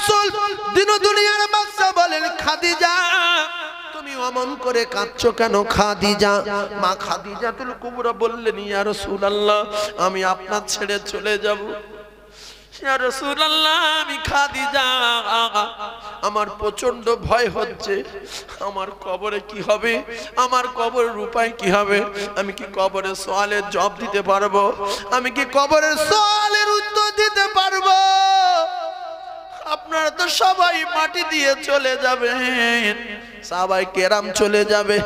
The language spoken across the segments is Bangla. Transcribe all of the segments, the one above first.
রাসূল দিন দুনিয়ার বাদশা বলেন খাদিজা তুমি অমন করে কাঁদছো কেন খাদিজা? মা খাদিজাতুল কুবরা বললেন ইয়া রাসূলুল্লাহ আমি আপনার ছেড়ে চলে যাব। ইয়া রাসূলুল্লাহ আমি খাদিজা আমার প্রচন্ড ভয় হচ্ছে, আমার কবরে কি হবে, আমার কবরের উপায় কি হবে, আমি কি কবরের সওয়ালের জবাব দিতে পারবো, আমি কি কবরের সওয়ালের উত্তর দিতে পারবো? আপনারা তো সবাই মাটি দিয়ে চলে যাবেন, সবাই কেরাম চলে যাবে,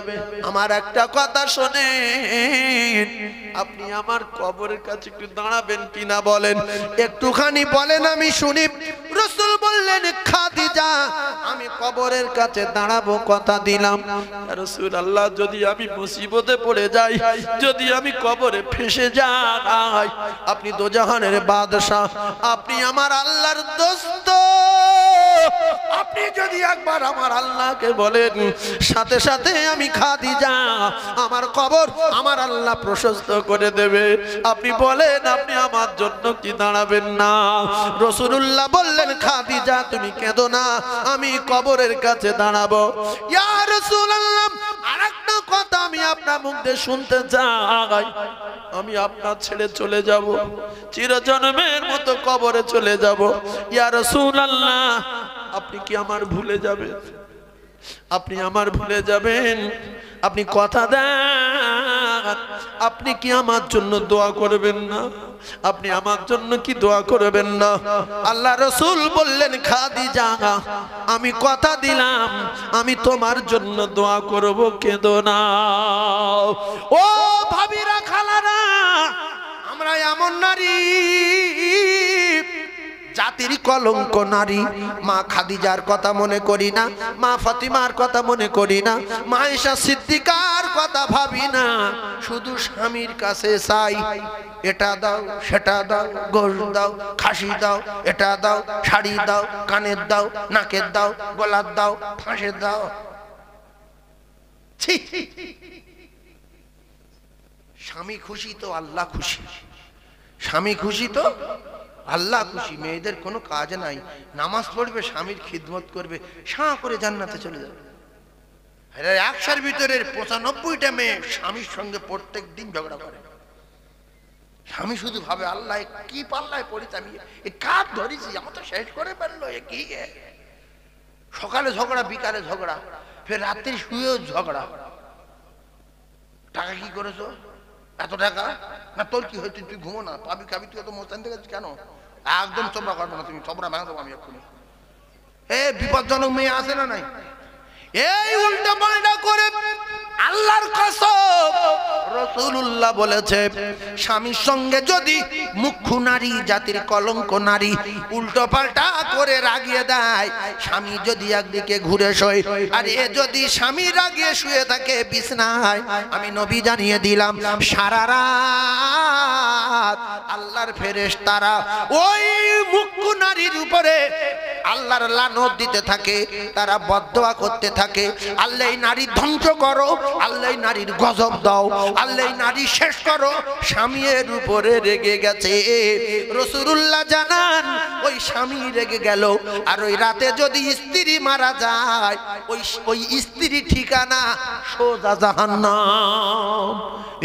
আমার একটা কথা শোনেন, আপনি আমার কবরের কাছে একটু দাঁড়াবেন কিনা বলেন, একটুখানি বলেন আমি শুনি। রাসূল বললেন খাদিজা আমি কবরের কাছে দাঁড়াবো, কথা দিলাম। রাসূলুল্লাহ যদি আমি মুসিবতে পড়ে যাই, যদি আমি কবরে ফেঁসে যাই, আপনি দোজাহানের বাদশা, আপনি আমার আল্লাহর দোস্ত, আপনি যদি একবার আমার আল্লাহকে বলেন সাথে সাথে আমি খাদিজা আমার কবর আমার আল্লাহ প্রশস্ত করে দেবে। আপনি বলেন আপনি আমার জন্য কি দাঁড়াবেন না? রাসূলুল্লাহ বললেন খাদিজা তুমি কেঁদো না, আমি কবরের কাছে দাঁড়াবো। ইয়া রাসূলুল্লাহ আরেকটা কথা আমি আপনার মুখ দিয়ে শুনতে চাই, আমি আপনার ছেড়ে চলে যাব, চিরজন্মের মতো কবরে চলে যাব। ইয়া রাসূলুল্লাহ আপনি কি আমার ভুলে যাবেন? আপনি আমার ভুলে যাবেন? আপনি কথা দেন, আপনি কি আমার জন্য দোয়া করবেন না? আপনি আমার জন্য কি দোয়া করবেন না? আল্লাহ রাসূল বললেন খাদিজা আমি কথা দিলাম আমি তোমার জন্য দোয়া করব, কেঁদো না। ও ভাবিরা খালারা, আমরা এমন নারী জাতির কলঙ্ক নারী, মা খাদিজার কথা মনে করি না, মা ফাতিমার কথা মনে করি না, মা আয়েশা সিদ্দিকার কথা ভাবি না, শুধু স্বামীর কাছে চাই এটা দাও সেটা দাও, গোশ দাও খাসি দাও, এটা দাও শাড়ি দাও, কানের দাও নাকের দাও, গলার দাও ফাঁসের দাও। স্বামী খুশি তো আল্লাহ খুশি, স্বামী খুশি তো আল্লাহ খুশি। মেয়েদের কোনো কাজ নাই, নামাজ পড়বে স্বামীর খিদমত করবে, সাঁ করে জান্নাতে চলে যাবে। 100-র ভিতরে 95টা মেয়ে স্বামীর সঙ্গে প্রত্যেক দিন ঝগড়া করে। স্বামী শুধু ভাবে আল্লাহ কি পাল্লায় পড়িতে আমি এ কাজ ধরেছি, আমার তো শেষ করে ফেললো, এ কি সকালে ঝগড়া বিকালে ঝগড়া, ফের রাত্রি শুয়েও ঝগড়া। টাকা কি করেছো? এত টাকা না, তোর কি হয়েছে? তুই ঘুমো না, পাবি খাবি, তুই এত মোস্তান থেকে কেন? একদম চবড়া করবো না, তুমি চবড়া ভেঙে দেবো আমি এক্ষুনি। বিপজ্জনক মেয়ে আছে না নাই? এই উল্টা পাল্টা করে আল্লাহর কসম রাসূলুল্লাহ বলেছে স্বামীর সঙ্গে যদি মুখ্য নারী জাতির কলঙ্ক নারী উল্টো পাল্টা করে রাগিয়ে দেয়, স্বামী যদি একদিকে ঘুরে শোয় আর এ যদি স্বামী রাগিয়ে শুয়ে থাকে বিছনায়, আমি নবী জানিয়ে দিলাম সারা রাত আল্লাহর ফেরেশতারা ওই মুখ্য নারীর উপরে আল্লাহর লানত দিতে থাকে, তারা বদদোয়া করতে থাকে, আল্লাহ এই নারী ধ্বংস করো, আল্লাহ নারীর গজব দাও, আল্লাহ নারী শেষ করো। স্বামীর উপরে রেগে গেছে, রাসূলুল্লাহ জানান ওই স্বামী রেগে গেল আর ওই রাতে যদি স্ত্রী মারা যায়, ওই স্ত্রী ঠিকানা সোজা জাহান্নাম।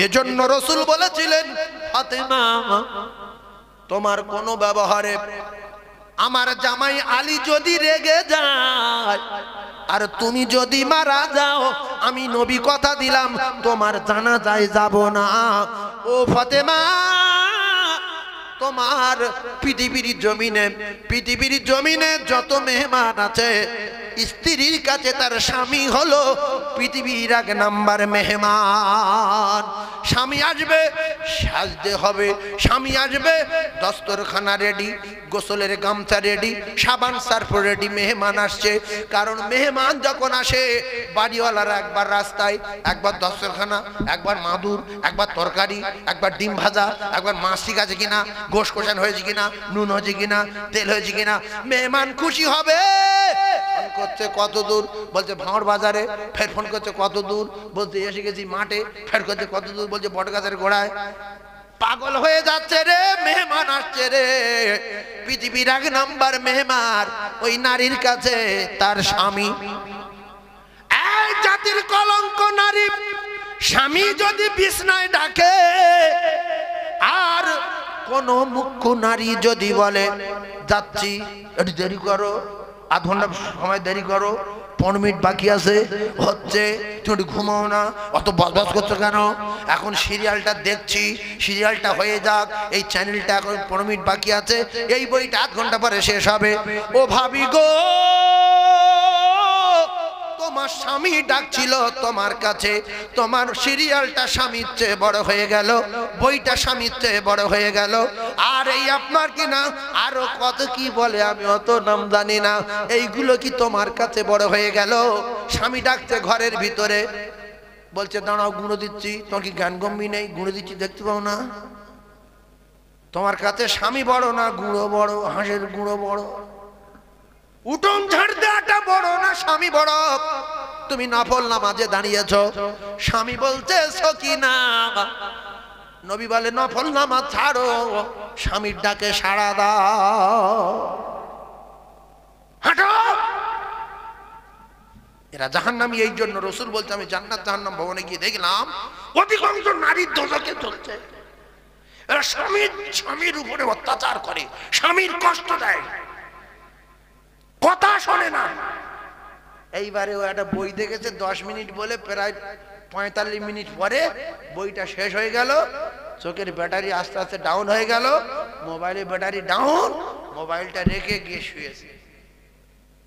এজন্য রাসূল বলেছিলেন ফাতেমা তোমার কোন ব্যবহারে আমার জামাই আলী যদি রেগে যায় আর তুমি যদি মারা যাও, আমি নবী কথা দিলাম তোমার জানাজায় যাব না। ও ফাতেমা তোমার পৃথিবীর জমিনে যত মেহমান আছে, স্ত্রীর কাছে তার স্বামী হলো পৃথিবীর 1 নাম্বার মেহমান। স্বামী আসবে সাজতে হবে, স্বামী আসবে দস্তরখানা রেডি, গোসলের গামছা রেডি, সাবান সার্ফ রেডি। মেহমান আসছে, কারণ মেহমান যখন আসে বাড়িওয়ালারা একবার রাস্তায়, একবার দস্তরখানা, একবার মাদুর, একবার তরকারি, একবার ডিম ভাজা, একবার মাছ ঠিক আছে কিনা, গোশ কষান হয়েছে কিনা, নুন হয়েছে কিনা, তেল হয়েছে কিনা। মেহমান খুশি হবে। ফোন করছে কত দূর, বলছে ভাঙড় বাজারে। ফের ফোন করছে কত দূর, বলছে এসে গেছি মাঠে। ফের করছে কত দূর, বলছে বটগাছের গোড়ায়। পাগল হয়ে যাচ্ছে রে, মেহমান আসছে রে। পৃথিবীর 1 নাম্বার মেহমান ওই নারীর কাছে তার স্বামী। এই জাতির কলঙ্ক নারী। স্বামী যদি বিছনায় ডাকে, আর কোন মুখ্য নারী যদি বলে যাচ্ছি, একটু দেরি করো, আধ ঘন্টা সময় দেরি করো, 15 মিনিট বাকি আছে, হচ্ছে, তুমি ঘুমাও না, অত বকবক করছো কেন, এখন সিরিয়ালটা দেখছি, সিরিয়ালটা হয়ে যাক, এই চ্যানেলটা এখন 15 মিনিট বাকি আছে, এই বইটা আধ ঘন্টা পরে শেষ হবে। ও ভাবি গো, তোমার স্বামী ডাকছিল তোমার কাছে, তোমার সিরিয়ালটা স্বামীর চেয়ে বড় হয়ে গেল, বইটা স্বামীর চেয়ে বড় হয়ে গেল, আর এই আপনার কি না আরো কত কি বলে, আমি অত নাম জানি না, এইগুলো কি তোমার কাছে বড় হয়ে গেল? স্বামী ডাকছে ঘরের ভিতরে, বলছে দাঁড়াও গুঁড়ো দিচ্ছি, তোমার কি জ্ঞান গম্ভীর নেই? গুঁড়ো দিচ্ছি দেখতে পাও না? তোমার কাছে স্বামী বড় না গুঁড়ো বড়? হাঁসের গুঁড়ো বড়? উঠোন ঝাড় দেওয়াটা বড় না স্বামী বড়? তুমি নফল নামাজে দাঁড়িয়েছো, স্বামী বলছে সকিনা, নবী বলে নফল নামাজ ছাড়ো, স্বামীর ডাকে সাড়া দাও, হাঁটো। এরা জাহান্নামী। এই জন্য রাসূল বলছে, আমি জান্নাত জাহান্নাম ভবনে গিয়ে দেখলাম অধিকাংশ নারীর দোজখে চলছে। এরা স্বামীর উপরে অত্যাচার করে, স্বামীর কষ্ট দেয়, কথা শোনে না। এইবারে ও একটা বই দেখেছে 10 মিনিট বলে, প্রায় 45 মিনিট পরে বইটা শেষ হয়ে গেল, চোখের ব্যাটারি আস্তে আস্তে ডাউন হয়ে গেল, মোবাইলের ব্যাটারি ডাউন, মোবাইলটা রেখে গিয়ে শুয়েছে।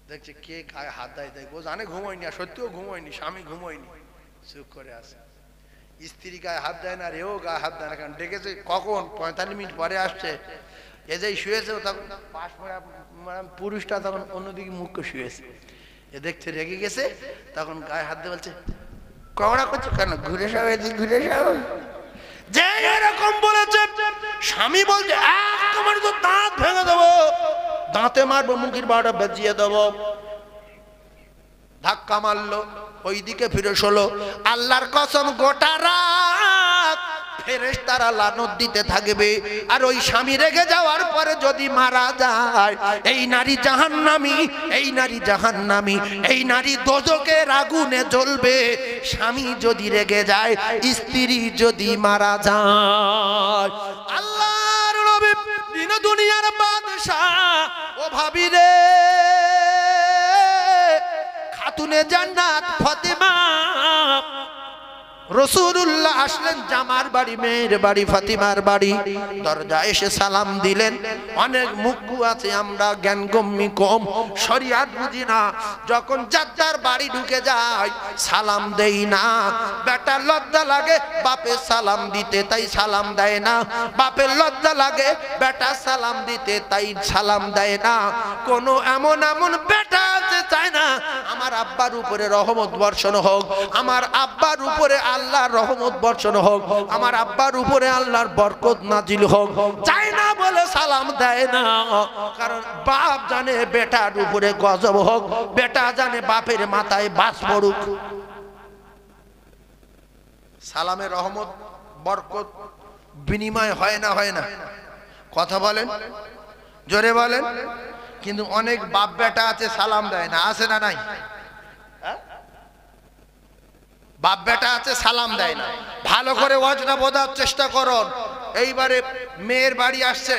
দেখছে কে গায়ে হাত দেয়, দেয়, ও জানে ঘুমোয়নি, আর সত্যিও ঘুমোয়নি, স্বামী ঘুমোয়নি, চুপ করে আছে। স্ত্রী গায়ে হাত দেয় না, রেও গায়ে হাত দেয় না, কারণ ডেকেছে কখন, 45 মিনিট পরে আসছে, এ যেই শুয়েছে তখন পাশ পুরুষটা তখন অন্যদিকে মুখ করে শুয়েছে, এ দেখছে রেগে গেছে, তখন গায়ে হাত দিয়ে বলছে কড়া করছে কেন, ঘুরে যাও এদিক, ঘুরে যাও। যে এরকম বলেছে, স্বামী বলছে তোমার তো দাঁত ভেঙে দেবো, দাঁতে মারবো, মুখের বারোটা বেজিয়ে দেবো, ধাক্কা মারলো, ওইদিকে ফিরে শোলো। আল্লাহর কসম গোটা রাত ফেরেশতারা লানত দিতে থাকবে, আর ওই স্বামী রেগে যাওয়ার পরে যদি মারা যায়, এই নারী জাহান্নামী, এই নারী জাহান্নামী, এই নারী দোজখের আগুনে জ্বলবে। স্বামী যদি রেগে যায়, স্ত্রী যদি মারা যায়। আল্লাহর নবী দিন দুনিয়ার বাদশাহ, ও ভাবি রে, খাতুনে জান্নাত ফাতেমা, রাসূলুল্লাহ আসলেন জামার বাড়ি, মেয়ের বাড়ি, ফাতিমার বাড়ি, দরজা এসে সালাম দিলেন। অনেক মুখ্য আছে, আমরা জ্ঞানগম্যি কম, শরীয়ত বুঝি না, যখন যার বাড়ি ঢুকে যায় সালাম দেই না। বেটার লজ্জা লাগে বাপের সালাম দিতে, তাই সালাম দেয় না, বাপের লজ্জা লাগে বেটা সালাম দিতে, তাই সালাম দেয় না। কোনো এমন এমন বেটা আছে চায় না আমার আব্বার উপরে রহমত বর্ষণ হোক, আমার আব্বার উপরে আল্লাহর রহমত বর্ষণ হোক, আমার আব্বার উপরে আল্লাহর বরকত নাজিল হোক, চায় না বলে সালাম দেয় না। কারণ বাপ জানে বেটার উপরে গজব হোক, বেটা জানে বাপের মাথায় বাস পড়ুক। সালামের রহমত বরকত বিনিময় হয় না, হয় না? কথা বলেন, জোরে বলেন। কিন্তু অনেক বাপ বেটা আছে সালাম দেয় না, আছে না নাই? বাপ বেটা আছে সালাম দেয় না। ভালো করে ওয়াজটা বোঝার চেষ্টা করুন। এইবারে মেয়ের বাড়ি আসছে,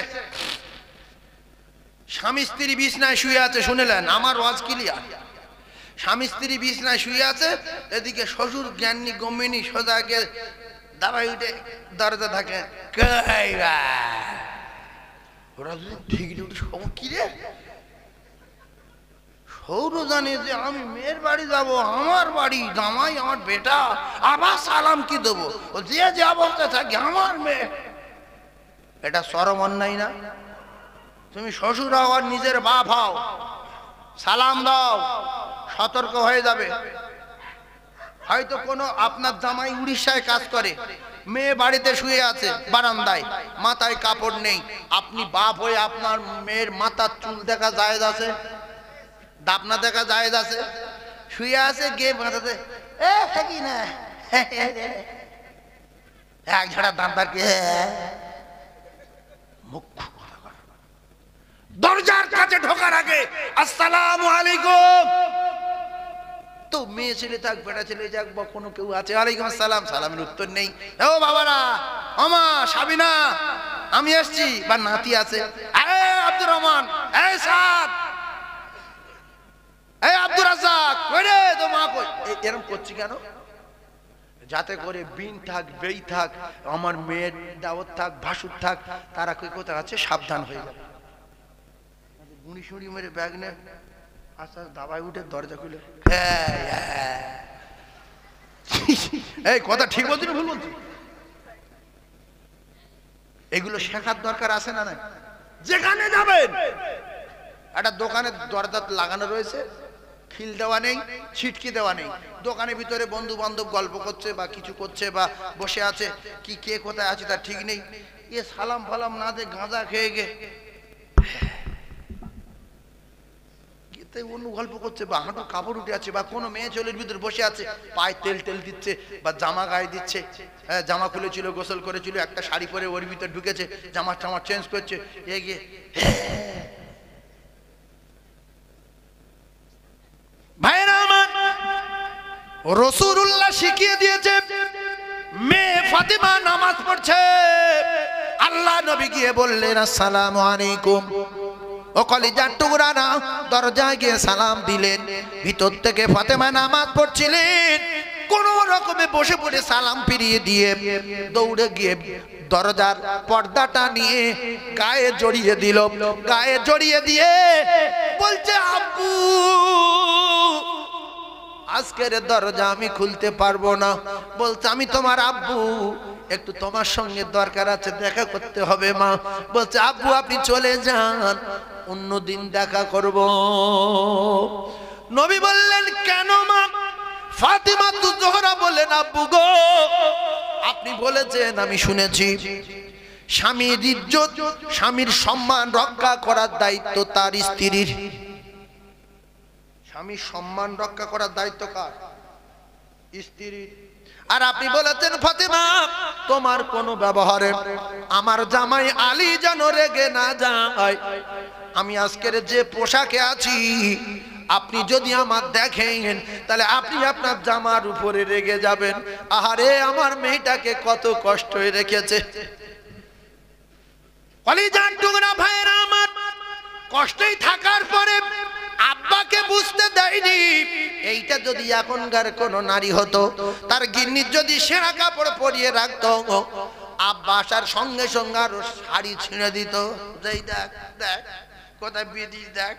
স্বামী স্ত্রী বিছনায় শুয়ে আছে, শুনেলেন আমার ওয়াজ ক্লিয়ার। স্বামী স্ত্রী বিছনায় শুয়ে আছে, এদিকে শ্বশুর জ্ঞানী গম্যিনী সোজা গিয়ে দাবাই উঠে দরজা থাকে, ওরা যদি ঠিক কি রে, সৌর জানে যে আমি মেয়ের বাড়ি যাব, আমার বাড়ি, জামাই আমার বেটা, আবার সালাম কি দেবো, যে যে অবস্থা থাকে আমার মেয়ে। এটা চরম অন্যায় না? তুমি শ্বশুর হও আর নিজের বাপ হও, সালাম দাও, সতর্ক হয়ে যাবে। হয়তো কোনো আপনার জামাই উড়িষ্যায় কাজ করে, মেয়ে বাড়িতে শুয়ে আছে বারান্দায়, মাথায় কাপড় নেই, আপনি বাপ হয়ে আপনার মেয়ের মাথার চুল দেখা জায়েজ আছে? দাপনা দেখা জায়েজ আছে? শুয়ে আছে, গিয়ে মাথাতে এক ঝাড়া দাঁড়াকে মুখ দরজার কাছে ঢোকার আগে আসসালামু আলাইকুম। তো মেয়ে ছেলে থাক বেটা ছেলে যাক বা কোনো কেউ আছে ওয়ালাইকুম আসসালাম, সালামের উত্তর নেই। ও বাবারা, আমা সাবিনা আমি আসছি, বা নাতি আছে, আরে আব্দুর রহমান, এই সাদ, এই আব্দুর রাজ্জাক, কই রে তো মা কই? এরকম করছি কেন? যাতে করে বিন থাক বেই থাক, আমার মেয়ের দাওয়াত থাক ভাসুর থাক, তারা কই কোথায় আছে সাবধান হয়ে যাবে। গুঁড়ি শুঁড়ি মেরে ব্যাগ নে আচ্ছা দাবায় উঠে দরজা খুলে এই কথা ঠিক বলছি না ভুল বলছি? এগুলো শেখার দরকার আছে না? নাই? যেখানে যাবেন একটা দোকানে দরজা লাগানো রয়েছে, খিল দেওয়া নেই, ছিটকি দেওয়া নেই, দোকানের ভিতরে বন্ধু বান্ধব গল্প করছে বা কিছু করছে বা বসে আছে, কি কে কোথায় আছে তার ঠিক নেই, এ সালাম ফালাম না দে গাঁজা খেয়ে গে অন্য গল্প করছে বা হাঁটু কাপড় উঠে আছে বা কোনো মেয়ে ছেলের ভিতরে বসে আছে, পায়ে তেল টেল দিচ্ছে বা জামা গায়ে দিচ্ছে, জামা খুলেছিল গোসল করেছিল, একটা শাড়ি পরে ওর ভিতরে ঢুকেছে, জামা টামা চেঞ্জ করছে, এগিয়ে ভাইরা আমার রাসূলুল্লাহ শিখিয়ে দিয়েছে, মেয়ে ফাতিমা নামাজ পড়ছে, আল্লাহ নবী গিয়ে বললেন আসসালামু আলাইকুম। ও কলিজার টুকরা না, দরজায় গিয়ে সালাম দিলেন। ভিতর থেকে ফাতেমা নামাজ পড়ছিলেন, কোন রকমে বসে পড়ে সালাম ফিরিয়ে দিয়ে দৌড়ে গিয়ে দরজার পর্দাটা নিয়ে গায়ে জড়িয়ে দিল। গায়ে জড়িয়ে দিয়ে বলছে, আব্বু আজকের দরজা আমি খুলতে পারবো না। বলছে, আমি তোমার আব্বু, একটু তোমার সঙ্গে দরকার আছে, দেখা করতে হবে মা। বলছে, আব্বু আপনি চলে যান, অন্যদিন দেখা করব। নবী বললেন, কেন মা? ফাতিমা তু জোহরা বললেন, আব্বু গো আপনি বলেছেন আমি শুনেছি, স্বামীর ইজ্জত স্বামীর সম্মান রক্ষা করার দায়িত্ব তার স্ত্রীর। স্বামীর সম্মান রক্ষা করার দায়িত্ব কার? স্ত্রীর। আর আপনি বলেছেন ফাতিমা তোমার কোন ব্যবহারে আমার জামাই আলী যেন রেগে না যায়। আমি আজকের যে পোশাকে আছি আপনি যদি আমার দেখেন তাহলে আপনি আপনার জামার উপরে রেগে যাবেন। আহারে আমার মেয়েটাকে কত কষ্ট রেখেছে। কলিজার টুকরা ভাইরা আমার, কষ্টই থাকার পরে আব্বাকে বুঝতে দেয়নি। এইটা যদি এখনকার কোন নারী হতো, তার গিন্নির যদি সেরা কাপড় পরিয়ে রাখতো, আব্বা আসার সঙ্গে সঙ্গে আরো শাড়ি ছিঁড়ে দিত। দেখ দেখ কোথায় বিদিস, দেখ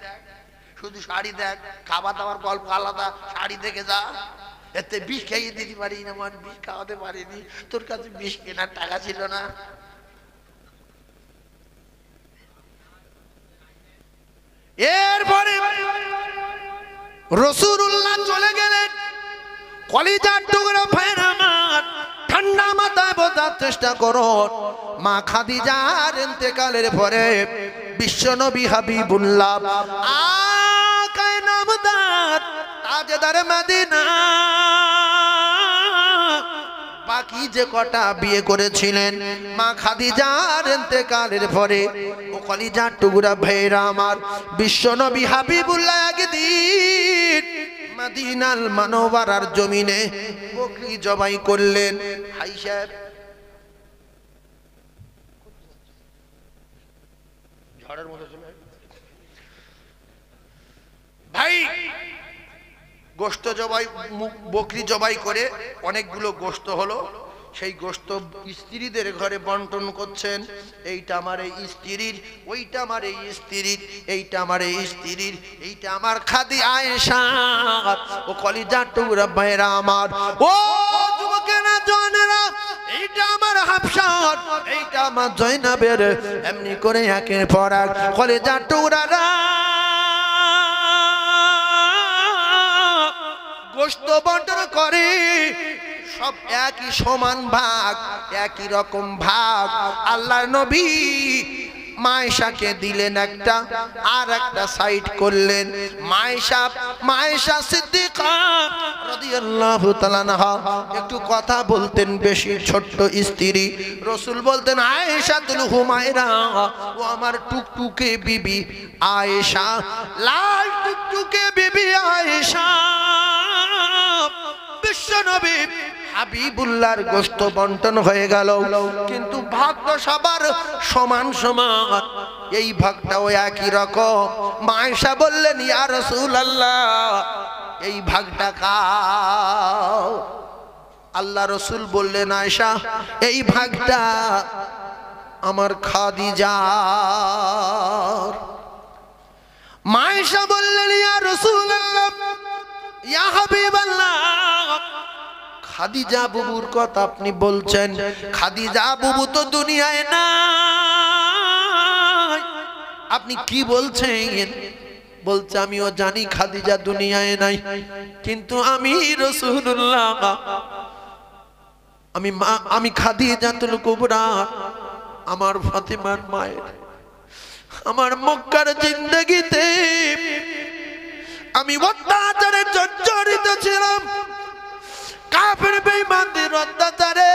শুধু শাড়ি দেখ, খাওয়া দাওয়ার গল্প আলাদা, শাড়ি দেখে যা। এতে বিষ খাইয়ে দিতে পারি না, আমার বিষ খাওয়াতে পারিনি, তোর কাছে বিষ কেনার টাকা ছিল না। এরপরে রাসূলুল্লাহ চলে গেলেন। কলিজার টুকরা ভাইরা আমার, ঠান্ডা মাথায় বোঝার চেষ্টা করুন, মা খাদিজার ইন্তেকালের পরে বিশ্বনবী হাবিবুল্লাহ আকায়ে নামদার তাজদার মদিনা বাকি যে কটা বিয়ে করেছিলেন মা খাদিজার ইন্তেকালের পরে, ও কলিজার টুকরা ভাইরা আমার, বিশ্বনবী হাবিবুল্লাহ একদিন মদিনাল মুনাওয়ারার জমিনে বকরি জবাই করলেন। হাই সাহেব ঝড়ের মতো চলে ভাই, গোশত জবাই বকরি জবাই করে অনেকগুলো গোশত হলো, সেই গোশত স্ত্রীদের ঘরে বন্টন করছেন। এইটা আমার এই স্ত্রীর, ওইটা আমার এই স্ত্রীর, এইটা আমার এই স্ত্রীর, এইটা আমার খাদি আয়েশা। ও কলিজার টুকরা ভাইরা আমার, ও যুবকেরা জওয়ানেরা, এইটা আমার হাফসা, এইটা আমার জয়নাবের, এমনি করে একের পর এক কলিজার টুকরারা গোশত বন্টন করে। সব একই সমান ভাগ, একই রকম ভাগ। আল্লাহর নবী মায়েশাকে দিলেন একটা, আর একটা সাইড করলেন। মায়েশা সিদ্দিকা রাদিয়াল্লাহু তাআলা আনহা একটু কথা বলতেন বেশি, ছোট্ট স্ত্রী। রাসূল বলতেন আয়েশাতুল হুমায়রা, ও আমার টুকটুকে বিবি আয়েশা, লাল টুকটুকে বিবি আয়েশা। বিশ্বনবী হাবিবুল্লাহর গোশত বন্টন হয়ে গেল, কিন্তু ভাগ্য সবার সমান সমান, এই ভাগটাও একই রকম। মায়েশা বললেন ইয়া রাসূলুল্লাহ, এই ভাগটা কার? আল্লাহ রাসূল বললেন আয়েশা, এই ভাগটা আমার খাদিজার। মায়েশা বললেন ইয়া রাসূলুল্লাহ, ইয়া হাবিবাল্লাহ, খাদিজা বুবুর কথা আপনি বলছেন? খাদিজা বুবু তো দুনিয়ায় নাই। আপনি কি বলছেন? বলছে আমিও জানি খাদিজা দুনিয়ায় নাই, কিন্তু আমি রাসূলুল্লাহ, আমি খাদিজাতুল কুবরা, আমার ফাতিমার মায়ের, আমার মক্কার জিন্দেগিতে আমি অত্যাচারে জর্জরিত ছিলাম, কাফের বেঈমানদের অত্যাচারে,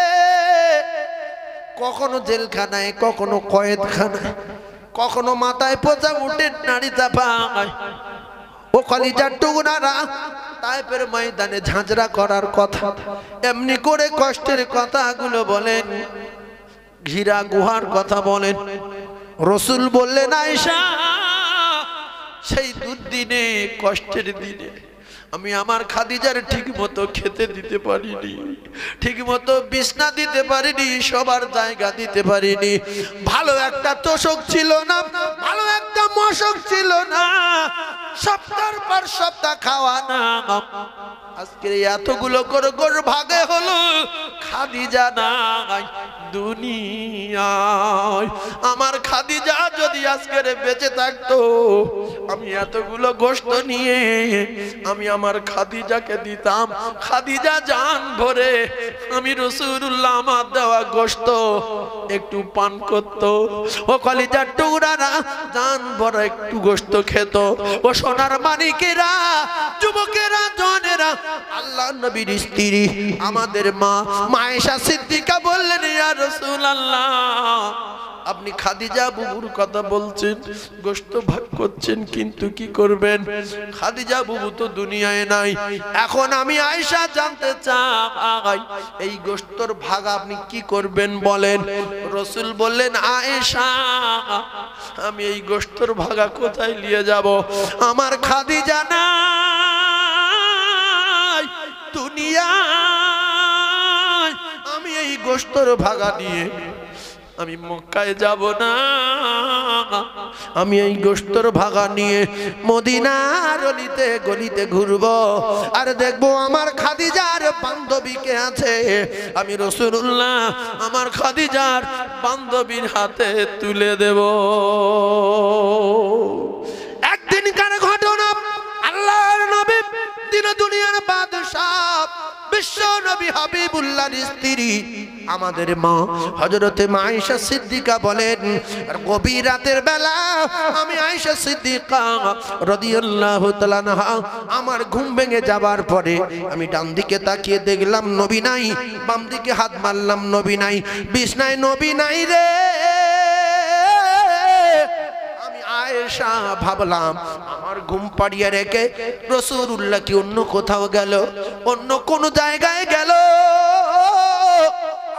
কখনো জেলখানায়, কখনো কয়েদখানায়, কখনো মাথায় পোঁচা উঠে নাড়ি চাপায়। ও কলিজার টুকরারা, তায়েফের ময়দানে ঝাঁঝরা করার কথা, এমনি করে কষ্টের কথাগুলো বলেন, ঘিরা গুহার কথা বলেন। রাসূল বললেন আয়েশা, সেই দুর্দিনে, কষ্টের দিনে আমি আমার খাদিজার ঠিক মতো খেতে দিতে পারিনি, ঠিক মতো বিছনা দিতে পারিনি, সবার জায়গা দিতে পারিনি। ভালো একটা তোষক ছিল না, ভালো একটা মশক ছিল না, সপ্তাহের পর সপ্তাহ খাওয়া না। আজকে এতগুলো করে ভাগে হলো, খাদিজা নাই দুনিয়ায়। আমার খাদিজা যদি আজকের বেঁচে থাকতো, আমি এতগুলো গোশত নিয়ে আমি আমার খাদিজাকে দিতাম। খাদিজা জান ভরে আমি রাসূলুল্লাহ আমার দেওয়া গোশত একটু পান করত। ও কলিজার টুকরারা, জান ভরে একটু গোশত খেত। ও সোনার মানিকেরা, যুবকেরা, জনেরা, আল্লাহ নবীর স্ত্রী আমাদের মা মায়েশা সিদ্দিকা বললেন ইয়া রাসূলুল্লাহ, আপনি খাদিজা বুবুর কথা বলছেন, গোশত ভাগ করছেন, কিন্তু কি করবেন? খাদিজা বুবু তো দুনিয়ায় নাই। এখন আমি আয়েশা জানতে চাই, এই গোশতর ভাগ আপনি কি করবেন বলেন। রাসূল বললেন আয়েশা, আমি এই গোশতর ভাগা কোথায় নিয়ে যাব? আমার খাদিজা নাই দুনিয়ায়, আমি এই গোশতর ভাগা নিয়ে আমি মক্কায় যাব না। আমি এই গোশতর ভাগা নিয়ে মদিনার অলিতে গলিতে ঘুরবো, আর দেখবো আমার খাদিজার বান্ধবী কে আছে। আমি রাসূলুল্লাহ আমার খাদিজার বান্ধবীর হাতে তুলে দেব। একদিনকার ঘটনা, আল্লাহর নবী দিন দুনিয়ার বাদশাহ বিশ্ব নবী হাবিবুল্লাহর স্ত্রী আমাদের মা হযরতে আয়েশা সিদ্দিকা বলেন, গভীর রাতের বেলা আমি আয়েশা সিদ্দিকা রাদিয়াল্লাহু তাআলা আনহা, আমার ঘুম ভেঙে যাবার পরে আমি ডান দিকে তাকিয়ে দেখলাম নবী নাই, বাম দিকে হাত মারলাম নবী নাই, বিছনায় নবী নাই রে। আয়েশা ভাবলাম আমার ঘুম পাড়িয়ে রেখে রাসূলুল্লাহ কি অন্য কোথাও গেল, অন্য কোন জায়গায় গেল।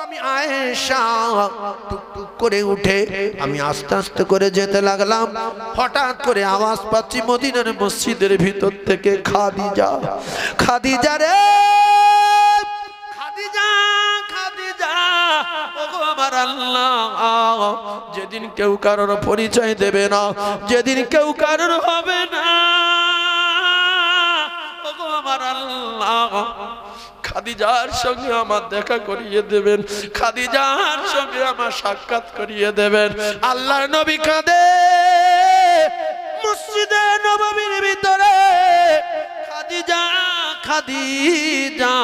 আমি আয়েশা টুকটুক করে উঠে আমি আস্তে আস্তে করে যেতে লাগলাম। হঠাৎ করে আওয়াজ পাচ্ছি মদিনার মসজিদের ভিতর থেকে, খাদিজা, খাদিজা রে, খাদিজা, খাদিজা, ওগো আমার আল্লাহ, যেদিন কেউ কারোর পরিচয় দেবে না, যেদিন কেউ কারোর হবে না, ওগো আমার আল্লাহ, খাদিজার সঙ্গে আমার দেখা করিয়ে দেবেন, খাদিজার সঙ্গে আমার সাক্ষাৎ করিয়ে দেবেন। আল্লাহর নবী কাঁদে মসজিদে নববীর ভিতরে, খাদিজা, খাদিজা।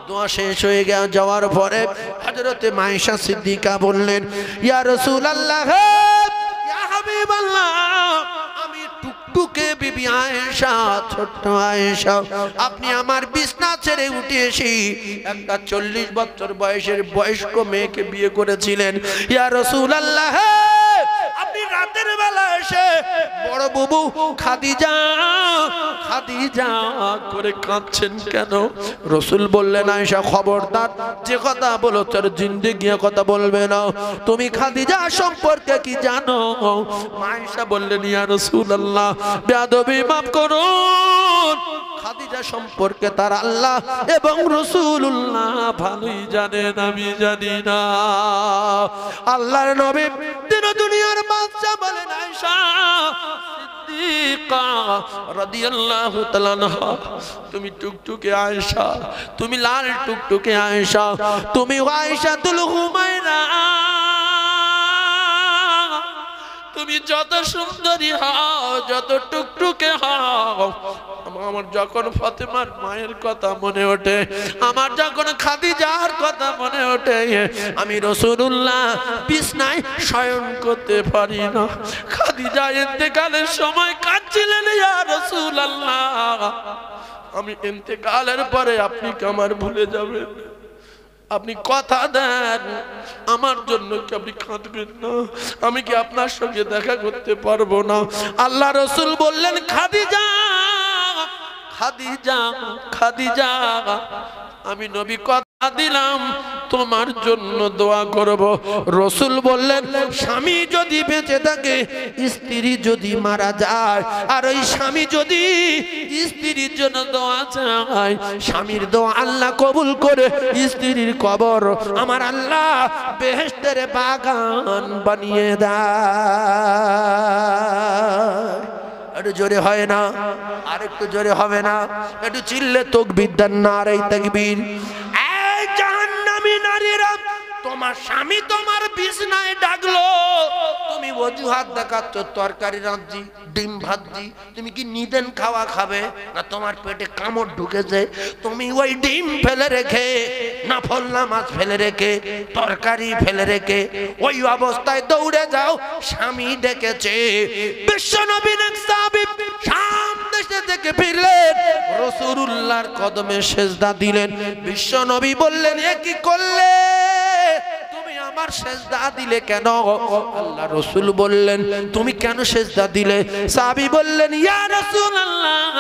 দোয়া শেষ হয়ে যাওয়ার পরে হযরতে আয়েশা সিদ্দিকা বললেন ইয়া রাসূলুল্লাহ, হাবিবাল্লাহ, আমি টুকটুকে বিবি আয়েশা, ছোট্ট আয়েশা, আপনি আমার বিছনা ছেড়ে উঠে এসে একটা 40 বছর বয়সের বয়স্ক মেয়েকে বিয়ে করেছিলেন। ইয়া রাসূলুল্লাহ, আপনি রাতের বেলা এসে বড় বুবু খাদিজা খাদিজা করে কাঁদছেন কেন? রাসূল বললেন, আয়েশা খবরদার, যে কথা বলো তার জিন্দেগি কথা বলবে না। তুমি খাদিজা সম্পর্কে কি জানো? আয়েশা বললেন, ইয়া রাসূলুল্লাহ, বেয়াদবি মাফ করুন, খাদিজা সম্পর্কে তার আল্লাহ এবং রাসূলুল্লাহ ভালোই জানেন, আমি জানি না। আল্লাহর নবী দিন দুনিয়ার বাদশা বলেন, আয়েশা সিদ্দিকা রাদিয়াল্লাহু তাআলা আনহা, তুমি টুকটুকে আয়েশা, তুমি লাল টুকটুকে আয়েশা, তুমি আয়েশাতুল হুমায়রা, তুমি যত সুন্দরী হও, যত টুকটুকে হও, আমার যখন ফাতেমার মায়ের কথা মনে ওঠে, আমার যখন খাদিজার কথা মনে ওঠে, আমি রাসূলুল্লাহ বিছনায় শয়ন করতে পারি না। খাদিজা ইন্তেকালের সময় কাঁদছিলেন, ইয়া রাসূলুল্লাহ, আমি ইন্তেকালের পরে আপনি কি আমার ভুলে যাবেন? আপনি কথা দেন আমার জন্য কি আপনি কাঁদবেন না? আমি কি আপনার সঙ্গে দেখা করতে পারবো না? আল্লাহ রাসূল বললেন, খাদিজা খাদিজা খাদিজা, আমি নবী কথা দিলাম তোমার জন্য দোয়া করব। রাসূল বললেন, স্বামী যদি বেঁচে থাকে, স্ত্রী যদি মারা যায়, আর ওই স্বামী যদি স্ত্রীর জন্য দোয়া চায়, স্বামীর দোয়া আল্লাহ কবুল করে স্ত্রীর কবর আমার আল্লাহ বেহেশতের বাগান বানিয়ে দেয়। একটু জোরে হয় না? আর একটু জোরে হবে না? একটু চিল্লে তাকবীর দেন, নারে তাকবীর। এই জাহান্নামী নারীরা, তোমার স্বামী তোমার বিছনায় ডাকলো, তুমি অজুহাত দেখাচ্ছ তরকারি রাঁধছি, ডিম ভাজি, তুমি কি নিদেন খাওয়া খাবে না তোমার পেটে কামড় ঢুকেছে? তুমি ওই ডিম ফেলে রেখে, নফল নামাজ ফেলে রেখে, তরকারি ফেলে রেখে ওই অবস্থায় দৌড়ে যাও, স্বামী ডেকেছে। বিশ্বনবীর এক সাহাবী শাম দেশে থেকে ফিরলেন, রাসূলুল্লাহর কদমে সেজদা দিলেন। বিশ্বনবী বললেন, এ কি করলে? তুমি আমার সেজদা দিলে কেন? আল্লাহ রাসূল বললেন, তুমি কেন সেজদা দিলে? সাহাবী বললেন, ইয়া রাসূলুল্লাহ,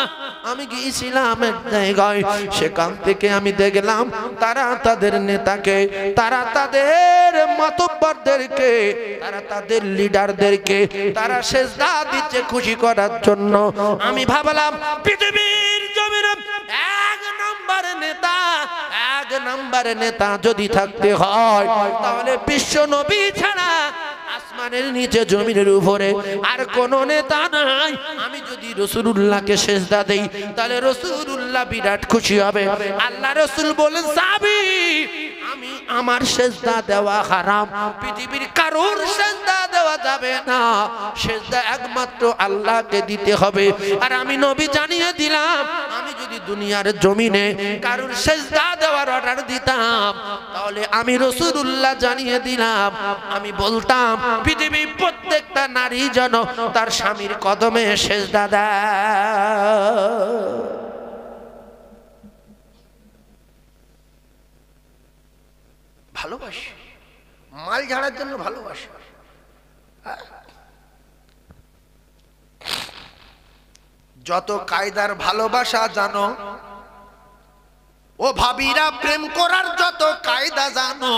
আমি গিয়েছিলাম এক জায়গায়, সেখান থেকে আমি দেখলাম তারা তাদের নেতাকে, তারা তাদের মাতব্বরদেরকে, তারা তাদের লিডারদেরকে তারা সেজদা দিচ্ছে খুশি করার জন্য। আমি ভাবলাম পৃথিবীর জমিনে এক নম্বরে নেতা যদি থাকতে হয়, তাহলে বিশ্ব নবী ছাড়া আসমানের নিচে জমিনের উপরে আর কোন নেতা নাই। আমি যদি রাসূলুল্লাহকে সেজদা দেই, তাহলে রাসূলুল্লাহ বিরাট খুশি হবে। আল্লাহ রাসূল বলেন, সাহাবী, আমি আমার সেজদা দেওয়া হারাম, পৃথিবীর কারোর সেজদা দেওয়া যাবে না, সেজদা একমাত্র আল্লাহকে দিতে হবে। আর আমি নবী জানিয়ে দিলাম, আমি যদি দুনিয়ার জমিনে কারোর সেজদা দেওয়ার অর্ডার দিতাম, তাহলে আমি রাসূলুল্লাহ জানিয়ে দিলাম, আমি বলতাম পৃথিবীর প্রত্যেকটা নারী যেন তার স্বামীর কদমে সেজদা দেয়। ভালোবাসি, মাল ঝাড়ার জন্য ভালোবাসি। যত কায়দার ভালোবাসা জানো, ও ভাবিরা প্রেম করার যত কায়দা জানো,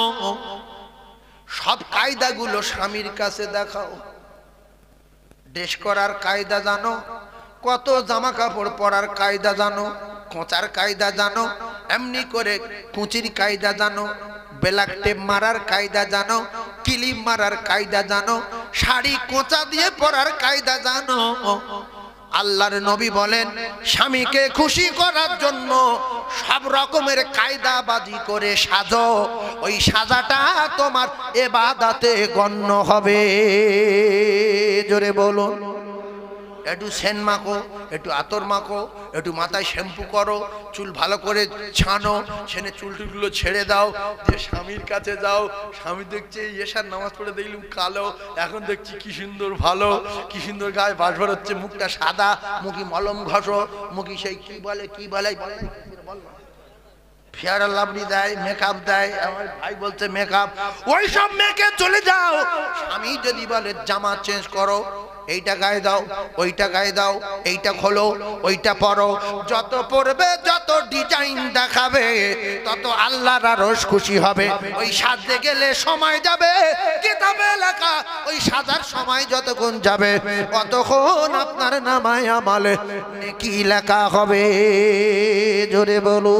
সব কায়দাগুলো স্বামীর কাছে দেখাও। ড্রেস করার কায়দা জানো, কত জামা কাপড় পরার কায়দা জানো, খোঁচার কায়দা জানো, এমনি করে কুচির কায়দা জানো, ব্ল্যাক টেপ মারার কায়দা জানো, ক্লিপ মারার কায়দা জানো, শাড়ি কোঁচা দিয়ে পরার কায়দা জানো। আল্লাহর নবী বলেন, স্বামীকে খুশি করার জন্য সব রকমের কায়দাবাজি করে সাজো, ওই সাজাটা তোমার ইবাদতে গণ্য হবে। জোরে বলুন। একটু সেন মাখো, একটু আতর মাখো, একটু মাথায় শ্যাম্পু করো, চুল ভালো করে ছানো, ছেনে চুলটুলগুলো ছেড়ে দাও, যে স্বামীর কাছে যাও। স্বামী দেখছে এশার নামাজ পড়ে দেখলাম কালো, এখন দেখছি কি সুন্দর ভালো, কি সুন্দর গায়ে বাসভর হচ্ছে, মুখটা সাদা, মুখি মলম ঘষো, মুখি সেই কি বলে ফেয়ার লাভলি দেয়, মেকআপ দেয়। আমার ভাই বলছে মেকআপ, ওই সব মেকে চলে যাও। স্বামী যদি বলে জামা চেঞ্জ করো, এইটা গায়ে দাও, ওইটা গায়ে দাও, এইটা খোলো, ওইটা পরো, যত পরবে যত ডিজাইন দেখাবে তত আল্লাহর আরশ খুশি হবে। ওই সাজতে গেলে সময় যাবে, কিতাবে লেখা ওই সাজার সময় যতক্ষণ যাবে ততক্ষণ আপনার নামায় আমালে নেকি লেখা হবে। জোরে বলো।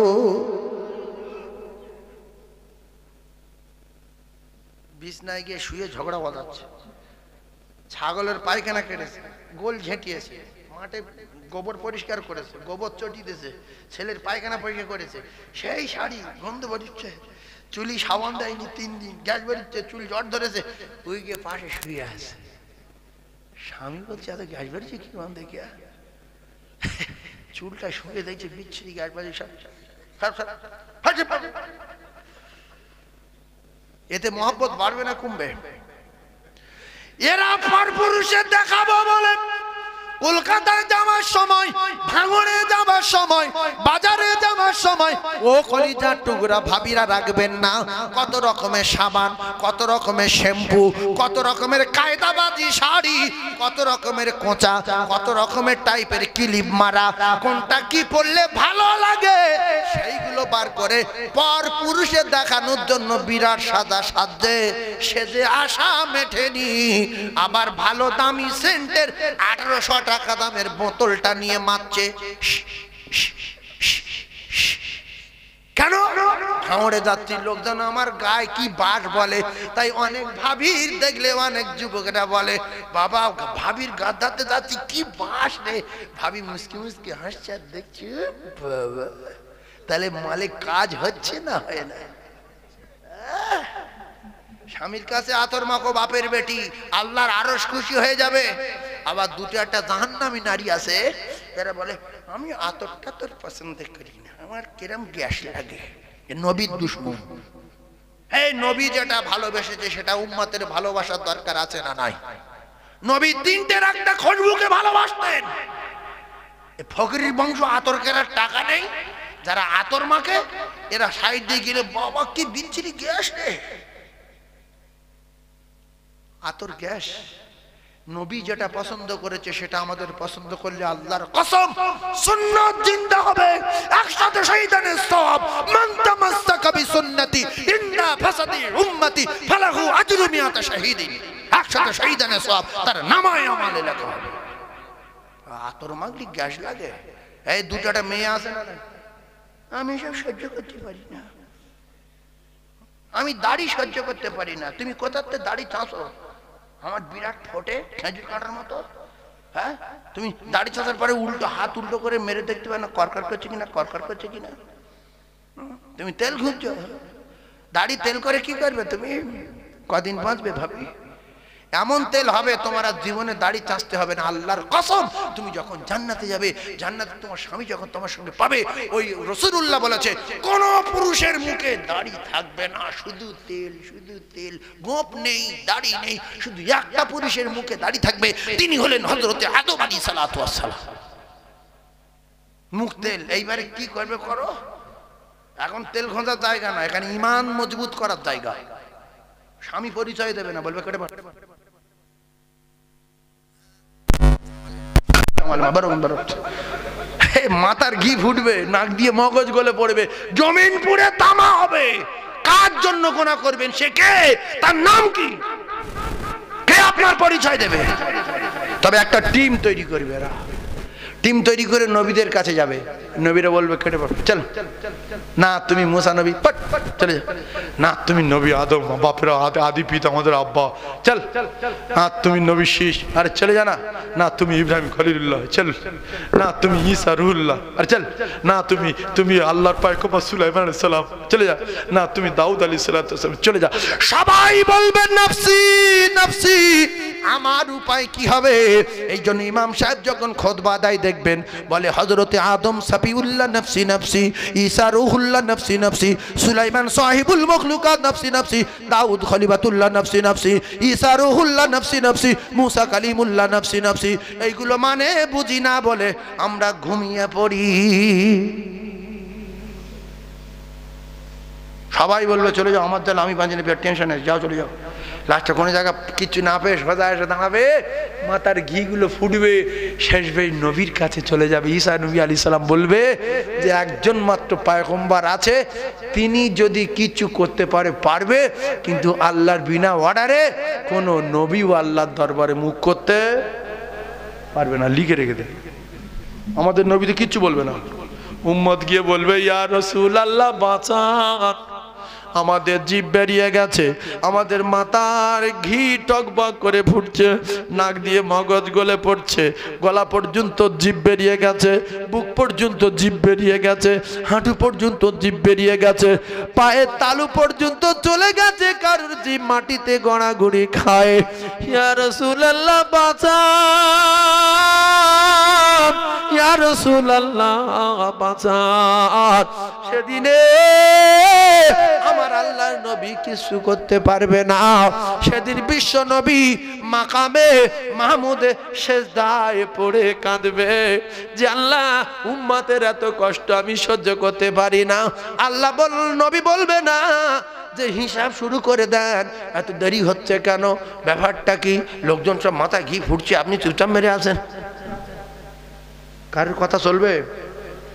বিছনায় গিয়ে শুয়ে ঝগড়া বাঁধাচ্ছে, ছাগলের পায়খানা কেটেছে, গোল ঝেঁটিয়েছে, মাঠে গোবর পরিষ্কার করেছে, গোবর চটি দিয়েছে, ছেলের পায়খানা পরিষ্কার করেছে, সেই শাড়ি গন্ধ বেরোচ্ছে, চুলি সাবান দেয়নি 3 দিন, গ্যাস বেরোচ্ছে, চুল জ্বর ধরেছে, ওই গিয়ে পাশে শুয়ে আছে। স্বামী বলছে এত গ্যাস বেরোচ্ছে কি মান দেখিয়া, চুলটা শুয়ে দেখছে বিচ্ছিরি গ্যাস বেরোচ্ছে, এতে মহব্বত বাড়বে না কমবে? এরা পরপুরুষের দেখাবো বলে কলকাতায় যাওয়ার সময়, ভাঙড়ে যাওয়ার সময়, বাজারে যাওয়ার সময় ও কলিজার টুকরা ভাবিরা রাখবেন না কত রকমের সাবান, কত রকমের শ্যাম্পু, কত রকমের কায়দাবাজি শাড়ি, কত রকমের কোঁচা, কত রকমের টাইপের ক্লিপ মারা, কোনটা কি পরলে ভালো লাগে সেইগুলো বার করে পর পুরুষের দেখানোর জন্য বিরাট সাদা সাজে সেজে আসা মেঠেনি। আবার ভালো দামি সেন্টের 1800 টাকা দামের বোতলটা নিয়ে মারছে। কেন? ভাঙড়ে যাচ্ছি, লোকজন আমার গায়ে কি বাস বলে, তাই অনেক ভাবির দেখলে অনেক যুবকেরা বলে বাবা ভাবির গাধাতে যাচ্ছি কি বাস রে। ভাবি মুসকি মুসকি হাসছে আর দেখছি বাবা, তাহলে মালিক কাজ হচ্ছে না হয় না। স্বামীর কাছে আতর মাখো বাপের বেটি, আল্লাহর আরশ খুশি হয়ে যাবে। আবার দুটো একটা জাহান্নামী নারী আছে, এরা বলে আমি আতরটা তোর পছন্দ করি না, আমার কিরম গ্যাস লাগে। নবীর দুশমন। এই নবী যেটা ভালোবেসেছে সেটা উম্মতের ভালোবাসার দরকার আছে না নাই? নবী 3টের একটা খুশবুকে ভালোবাসতেন। ফকিরের বংশ আতর কেনার টাকা নেই, যারা আতর মাখে এরা সাইড দিয়ে গেলে বাবা কি বিচ্ছিরি গ্যাস রে, আতর গ্যাস। নবী যেটা পছন্দ করেছে সেটা আমাদের পছন্দ করলে আল্লাহর কসম সুন্নাত জিন্দা হবে, একসাথে শহীদানের সওয়াব। মান তামাসসাকা বিসুন্নতি ইন্না ফাসাদি উম্মতি ফালাহু আজরু মিয়াতা শাহীদিন। একসাথে শহীদানের সওয়াব তার নামায়ে আমালে লেখা হবে। আতর মাগলি গ্যাস লাগে। এই দুটোটা মেয়ে আছে না, আমি সব সহ্য করতে পারি না, আমি দাড়ি সহ্য করতে পারি না। তুমি কোথাতে দাড়ি চাঁচো? আমার বিরাট ফোটে খেজুর কাটার মতো। হ্যাঁ, তুমি দাড়ি চাঁচার পরে উল্টো হাত উল্টো করে মেরে দেখতে পারো না করকর করছে কিনা, করকর করছে কিনা। তুমি তেল ঘুরছো, দাড়ি তেল করে কি করবে তুমি? কদিন বাঁচবে ভাবি? এমন তেল হবে তোমার আর জীবনে দাড়ি চাঁচতে হবে না। আল্লাহর কসম, তুমি যখন জান্নাতে যাবে, জান্নাতে তোমার স্বামী যখন তোমার সঙ্গে পাবে, ওই রাসূলুল্লাহ বলেছে কোন পুরুষের মুখে দাড়ি থাকবে না, শুধু তেল, শুধু তেল, গোঁফ নেই, দাড়ি নেই, শুধু একটা পুরুষের মুখে দাড়ি থাকবে, তিনি হলেন হযরতে আদম আলাইহিস সালাতু ওয়াস সালাম। মুখ তেল। এইবারে কি করবে করো, এখন তেল খোঁজার জায়গা না, এখানে ঈমান মজবুত করার জায়গা। স্বামী পরিচয় দেবে না, বলবে কেটে মাথার ঘি ফুটবে, নাক দিয়ে মগজ গলে পড়বে, জমিন পুড়ে তামা হবে। কার জন্য গুনাহ করবেন? সে কে? তার নাম কি? কে আপনার পরিচয় দেবে? তবে একটা টিম তৈরি করবে, এরা টিম তৈরি করে নবীদের কাছে যাবে, নবীরা বলবে কেটে পড়, চল না তুমি মুসা নবী, পট চলে যাও, না তুমি নবী আদম বাপের আদি পিতা আমাদের আব্বা, চল না তুমি নবী শীষ, আরে চলে যা, না তুমি ইব্রাহিম খলিলুল্লাহ, চল না তুমি ঈসা রুহুল্লাহ, আরে চল না তুমি আল্লাহর পয়গম্বর সুলাইমান আলাইহিস সালাম, চলে যা, না তুমি দাউদ আলাইহিস সালাম, চলে যা। সবাই বলবে নফসি নফসি, আমার উপায় কি হবে? এই জন্য ইমাম সাহেব যখন খুতবা দেয় দেখবেন বলে হযরতে আদম সাফিউল্লাহ নফসি নফসি, ঈসা রূহুল্লাহ নফসি নফসি, সুলাইমান সাহিবুল মখলুকাত নফসি নফসি, দাউদ খলিফাতুল্লাহ নফসি নফসি, ঈসা রূহুল্লাহ নফসি নফসি, মুসা কালিমুল্লাহ নফসি নফসি। এইগুলো মানে বুঝি না বলে আমরা ঘুমিয়ে পড়ি। সবাই বলবে চলে যাও, আমার দল আমি বাঁচিনি, টেনশন আছে, যাও চলে যাও। লাস্টে কোনো জায়গা কিচ্ছু না পেয়ে সোজা এসে দাঁড়াবে, মাথার ঘিগুলো ফুটবে, শেষ বেশ নবীর কাছে চলে যাবে। ঈসা নবী আলাইহিস সালাম বলবে যে একজন মাত্র পয়গম্বর আছে, তিনি যদি কিছু করতে পারবে, কিন্তু আল্লাহর বিনা অর্ডারে কোনো নবী ও আল্লাহর দরবারে মুখ করতে পারবে না। লিখে রেখে দে, আমাদের নবী তো কিচ্ছু বলবে না, উম্মত গিয়ে বলবে ইয়া রাসূলুল্লাহ বাঁচান, আমাদের জিভ বেরিয়ে গেছে, আমাদের মাথার ঘি টকবক করে ফুটছে, নাক দিয়ে মগজ গলে পড়ছে, গলা পর্যন্ত জিভ বেরিয়ে গেছে, বুক পর্যন্ত জিভ বেরিয়ে গেছে, হাঁটু পর্যন্ত জিভ বেরিয়ে গেছে, পায়ের তালু পর্যন্ত চলে গেছে, কারোর জিভ মাটিতে গড়াগড়ি খায়। ইয়া রাসূলুল্লাহ বাঁচান, ইয়া রাসূলুল্লাহ বাঁচান। সেদিনে আমার আল্লাহর নবী কিছু করতে পারবে না। সেদিন বিশ্ব নবী মাকামে মাহমুদে সেজদায় পড়ে কাঁদবে যে আল্লাহ উম্মতের এত কষ্ট আমি সহ্য করতে পারি না। আল্লাহ নবী বলবে না যে হিসাব শুরু করে দেন, এত দেরি হচ্ছে কেন, ব্যাপারটা কি? লোকজন সব মাথা ঘি ফুটছে, আপনি চুপচাপ মেরে আছেন, কারোর কথা চলবে?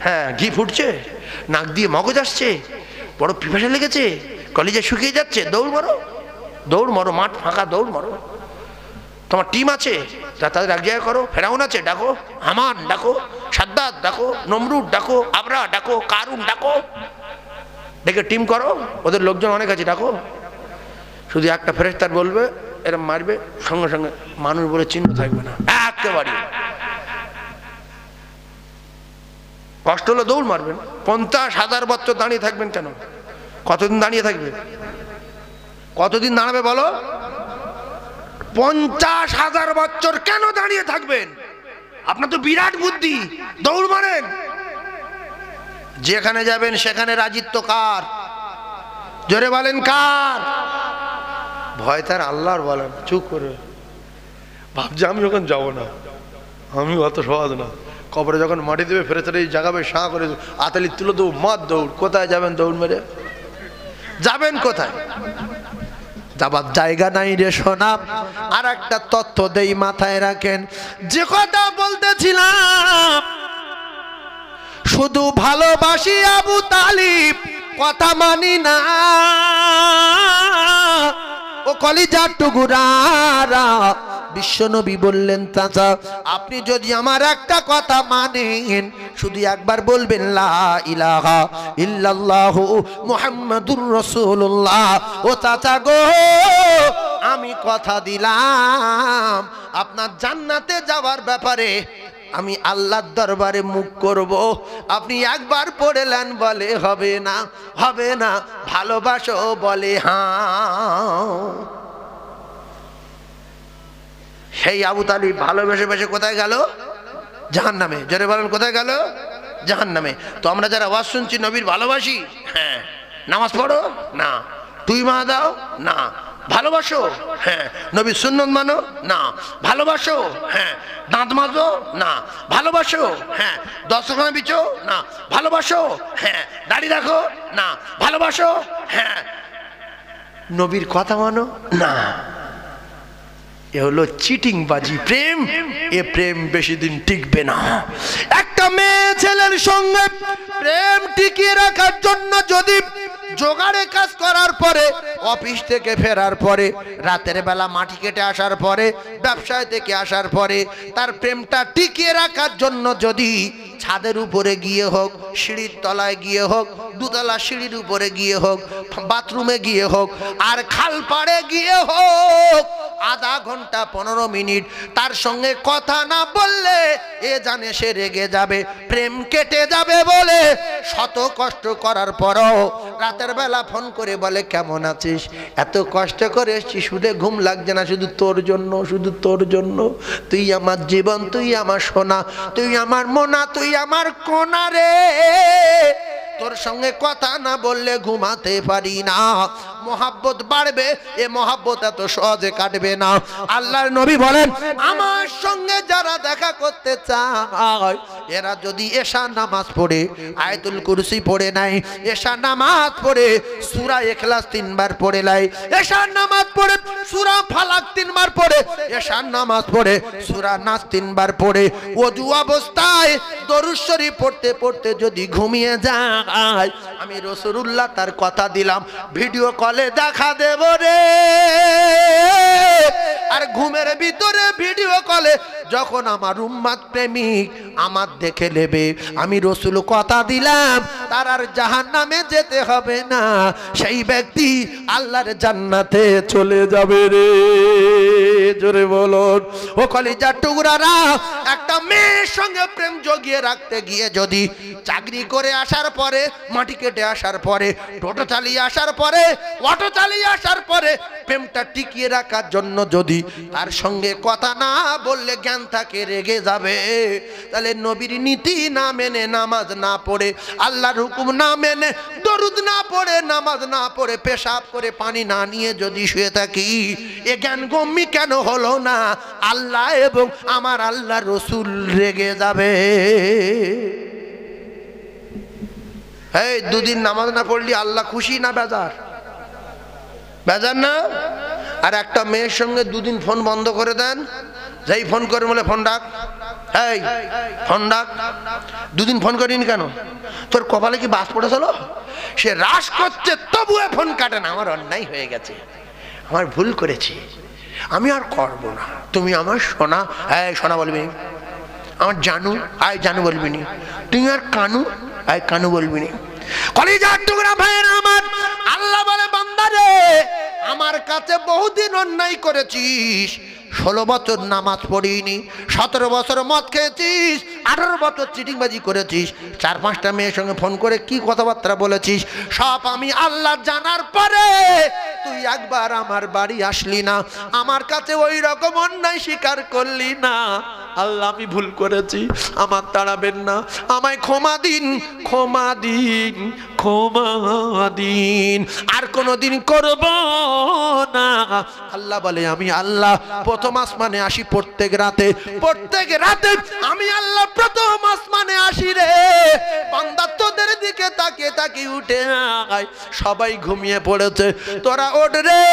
হ্যাঁ, ঘি ফুটছে, নাক দিয়ে মগজ আসছে, বড় পিপাসা লেগেছে, কলিজা শুকিয়ে যাচ্ছে, দৌড় মারো, দৌড় মারো, মাঠ ফাঁকা, দৌড় মারো। তোমার টিম আছে, তাদের এক জায়গায় করো, ফেরাউন আছে, ডাকো, হামান ডাকো, সাদ্দাত ডাকো, নমরুদ ডাকো, আবরা ডাকো, কারুন ডাকো, ডেকে টিম করো, ওদের লোকজন অনেক আছে, ডাকো। শুধু একটা ফেরেশতার বলবে এরম মারবে, সঙ্গে সঙ্গে মানুষ বলে চিহ্ন থাকবে না, একেবারে কষ্ট হলো দৌড় মারবেন। 50,000 বছর দাঁড়িয়ে থাকবেন কেন? কতদিন দাঁড়িয়ে থাকবে? কতদিন দাঁড়াবে বলো? 50,000 বছর কেন দাঁড়িয়ে থাকবেন? আপনার তো বিরাট বুদ্ধি, দৌড় মারেন। যেখানে যাবেন সেখানে রাজিত্ব কার? জোরে বলেন কার? ভয় তার আল্লাহর। বলেন চুপ করে ভাবছে আমি যখন যাবো না, আমি অত সহজ না। কবরে যখন মাটি দেবে ফেরেশতারা জাগাবে, সাঁ করে আতালি তুলে দেবো, মাত দৌড়। কোথায় যাবেন দৌড় মেরে? যাবেন কোথায়? যাবার জায়গা নাই রে সোনা। আর একটা তথ্য দেই, মাথায় রাখেন। যে কথা বলতেছিলাম, শুধু ভালোবাসি আবু তালিব, কথা মানি না ও কলিজার টুকুরারা। বিশ্বনবী বললেন চাচা, আপনি যদি আমার একটা কথা মানেন, শুধু একবার বলবেন লা ইলাহা ইল্লাল্লাহু মুহাম্মাদুর রাসূলুল্লাহ। ও চাচা গো, আমি কথা দিলাম আপনার জান্নাতে যাওয়ার ব্যাপারে আমি আল্লাহর দরবারে মুখ করব। আপনি একবার পড়লেন, বলে হবে না, হবে না, ভালোবাসো, বলে হ্যাঁ। সেই আবু তালিব ভালোবেসে বেসে কোথায় গেল? জাহান্নামে। জোরে বলেন কোথায় গেল? জাহান্নামে। তো আমরা যারা ওয়াজ শুনছি, নবীর ভালোবাসি, হ্যাঁ। নামাজ পড়ো না, তুই মা দাও না, ভালোবাসো, হ্যাঁ। নবীর সুন্নত মানো না, ভালোবাসো, হ্যাঁ। দাঁত মাজো না, ভালোবাসো, হ্যাঁ। দস্তরখানা বিছো না, ভালোবাসো, হ্যাঁ। দাড়ি রাখো না, ভালোবাসো, হ্যাঁ। নবীর কথা মানো না। এ হলো চিটিং বাজি প্রেম। এ প্রেম বেশি দিন টিকবে না। একটা মেয়ে ছেলের সঙ্গে প্রেম টিকিয়ে রাখার জন্য যদি জোগাড়ে কাজ করার পরে, অফিস থেকে ফেরার পরে, রাতের বেলা মাটি কেটে আসার পরে, ব্যবসায় থেকে আসার পরে, তার প্রেমটা টিকিয়ে রাখার জন্য যদি ছাদের উপরে গিয়ে হোক, সিঁড়ির তলায় গিয়ে হোক, দুতলা সিঁড়ির উপরে গিয়ে হোক, বাথরুমে গিয়ে হোক, আর খাল পাড়ে গিয়ে হোক, আধা ঘন্টা 15 মিনিট তার সঙ্গে কথা না বললে এ জানে সে রেগে যাবে, প্রেম কেটে যাবে বলে শত কষ্ট করার পরও রাতের বেলা ফোন করে বলে কেমন আছিস, এত কষ্ট করে এসছি, শুধু ঘুম লাগছে না, শুধু তোর জন্য, শুধু তোর জন্য, তুই আমার জীবন, তুই আমার সোনা, তুই আমার মোনা, তুই আমার কোনা রে, তোর সঙ্গে কথা না বললে ঘুমাতে পারি না। মোহাব্বত বাড়বে, এ মোহাব্বত এত সহজে কাটবে না। আল্লাহর নবী বলেন আমার সঙ্গে যারা দেখা করতে চায় এরা যদি এশা নামাজ পড়ে, আয়াতুল কুরসি পড়ে নাই, এশা নামাজ পড়ে সূরা ইখলাস 3 বার পড়ে লাই, এশা নামাজ পড়ে সূরা ফালাক 3 বার পড়ে, এশা নামাজ পড়ে সূরা নাস 3 বার পড়ে, ওযু অবস্থায় দরুদ শরীফ পড়তে পড়তে যদি ঘুমিয়ে যায়, আমি রাসূলুল্লাহ তার কথা দিলাম ভিডিও কলে দেখা দেব রে। আর ঘুমের ভিতরে ভিডিও কলে যখন আমার উম্মত প্রেমিক আমার দেখে নেবে, আমি রাসূল কথা দিলাম তার আর জাহান্নামে যেতে হবে না, সেই ব্যক্তি আল্লাহর জান্নাতে চলে যাবে রে। জোরে বলুন ও কলিজার টুকরারা, একটা মেয়ের সঙ্গে প্রেম জগিয়ে রাখতে গিয়ে যদি চাকরি করে আসার পরে, মাটি কেটে আসার পরে, টোটো চালিয়ে আসার পরে, অটো চালিয়ে আসার পরে প্রেমটা টিকিয়ে রাখার জন্য যদি তার সঙ্গে কথা না বললে জ্ঞান থাকে রেগে যাবে, তাহলে নবীর নীতি না মেনে, নামাজ না পড়ে, আল্লাহর হুকুম না মেনে, দরুদ না পড়ে, নামাজ না পড়ে, পেশাব করে পানি না নিয়ে যদি শুয়ে থাকি, এ জ্ঞান গম্যি কেন হলো না? আল্লাহ এবং আমার আল্লাহ রসুল রেগে যাবে। এই দুদিন নামাজ না পড়লি আল্লাহ খুশি না বেজার? বেজার না? আর একটা মেয়ের সঙ্গে দুদিন ফোন বন্ধ করে দেন, যেই ফোন করে বলে ফোন ডাক, এই ফোন ডাক, দুদিন ফোন করিনি কেন? তোর কপালে কি বাস পড়েছিল? সে রাস করছে তবুও ফোন কাটে না। আমার অন্যায় হয়ে গেছে, আমার ভুল করেছি, আমি আর করব না, তুমি আমার সোনা, এই সোনা বলবি, আমার জানু, আয় জানু বলবি নি, তুমি আর কানু, আয় কানু বলবি নি। কলিজার টুকরা ভাইয়ের আমার, আল্লাহ বলে বান্দা রে, আমার কাছে বহুদিন অন্যায় করেছিস, 16 বছর নামাজ পড়িনি, 17 বছর মদ খেয়েছিস, 18 বছর চিটিংবাজি করেছিস, 4-5টা মেয়ের সঙ্গে ফোন করে কি কথাবার্তা বলেছিস, সব আমি আল্লাহ জানার পরে তুই একবার আমার বাড়ি আসলি না, আমার কাছে ওই রকম অন্যায় স্বীকার করলি না। আল্লাহ আমি ভুল করেছি, আমার তাড়াবেন না, আমায় ক্ষমা দিন, ক্ষমা দিন, ক্ষমা দিন, আর কোনোদিন করব না। আল্লাহ বলে আমি আল্লাহ প্রথম আসমানে আসি প্রত্যেক রাতে, প্রত্যেক রাতে আমি আল্লাহ প্রথম আসমানে আসি রে। বান্দা তোদের দিকে তাকিয়ে তাকিয়ে উঠে আয়, সবাই ঘুমিয়ে পড়েছে, তোরা ওঠ রে,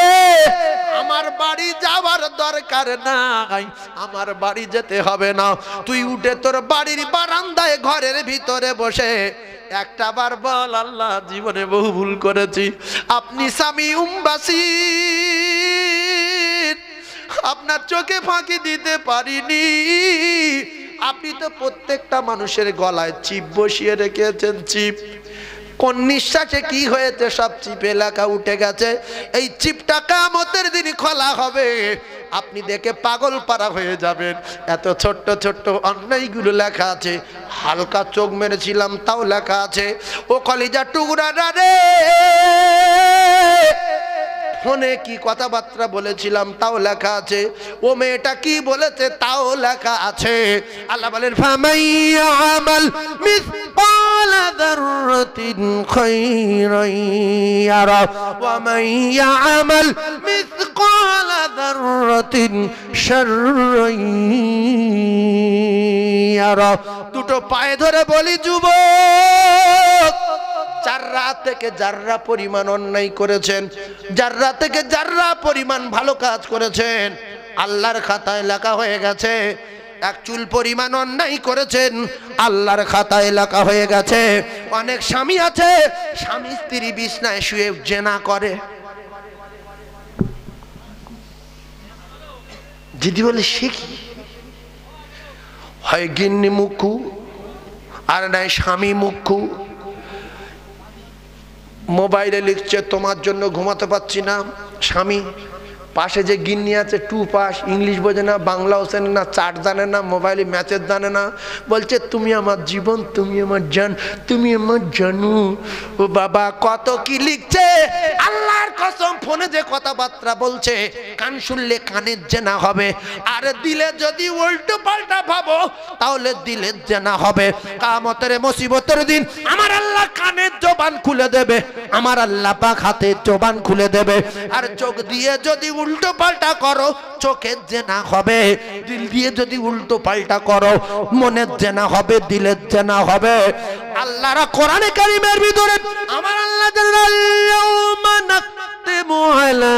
আমার বাড়ি যাওয়ার দরকার নাই, আমার বাড়ি যেতে হবে না, তুই উঠে তোর বাড়ির বারান্দায় ঘরের ভিতরে বসে একটা বার বল আল্লাহ জীবনে বহু ভুল করেছি, আপনি স্বামী উম্বাসী, আপনার চোখে ফাঁকি দিতে পারিনি, আপনি তো প্রত্যেকটা মানুষের গলায় চিপ বসিয়ে রেখেছেন, চিপ, কোন নিঃশ্বাসে কি হয়েছে সব চিপে লেখা উঠে গেছে, এই চিপটা কিয়ামতের দিন খোলা হবে, আপনি দেখে পাগল পারা হয়ে যাবেন, এত ছোট্ট ছোট্ট অন্যায়গুলো লেখা আছে, হালকা চোখ মেরেছিলাম তাও লেখা আছে, ও কলিজা টুকরা রে, ফোনে কি কথাবার্তা বলেছিলাম তাও লেখা আছে, ও মেয়েটা কি বলেছে তাও লেখা আছে। আল্লাহ বলেন ফামাইয়া আমাল মিসকালা যাররাতিন খায়রান ইয়ারা ওয়া মাইয়া আমাল মিসকালা যাররাতিন শাররান ইয়ারা। দুটো পায়ে ধরে বলি যুবক, জাররা থেকে জাররা পরিমাণ অন্যায় করেছেন, জাররা থেকে জাররা পরিমাণ ভালো কাজ করেছেন, আল্লাহর খাতায় লেখা হয়ে গেছে, এক চুল পরিমাণ অন্যায় করেছেন, আল্লাহর খাতায় লেখা হয়ে গেছে। অনেক স্বামী আছে স্বামী স্ত্রী বিছনায় শুয়ে জেনা করে। যদি বলে সে কি, হয় গিন্নি মুখু আর নাই স্বামী মুখু। মোবাইলে লিখছে তোমার জন্য ঘুমাতে পারছি না, স্বামী পাশে যে গিন্নি আছে টু পাস, ইংলিশ বোঝে না, বাংলাও জানে না, চাট জানে না, মোবাইলে ম্যাচের জানে না, বলছে তুমি আমার জীবন, তুমি আমার জান, তুমি আমার জানু। ও বাবা কত কি লিখছে, আল্লাহর কসম ফোনে যে কথাবার্তা বলছে কান শুনলে কানের জেনা হবে, আর দিলে যদি উল্টো পাল্টা ভাবো তাহলে দিলের জেনা হবে। কিয়ামতের মুসিবতের দিন আমার আল্লাহ কানের জবান খুলে দেবে, আমার আল্লাহ পাক হাতের জবান খুলে দেবে। আর চোখ দিয়ে যদি উল্টো পাল্টা করো চোখের জেনা হবে, দিল দিয়ে যদি উল্টো পাল্টা করো মনের জেনা হবে, দিলের জেনা হবে। আল্লাহর কোরআনে কারীমের ভিতরে আমার আল্লাহ ইয়াউমা নাখতিমু আলা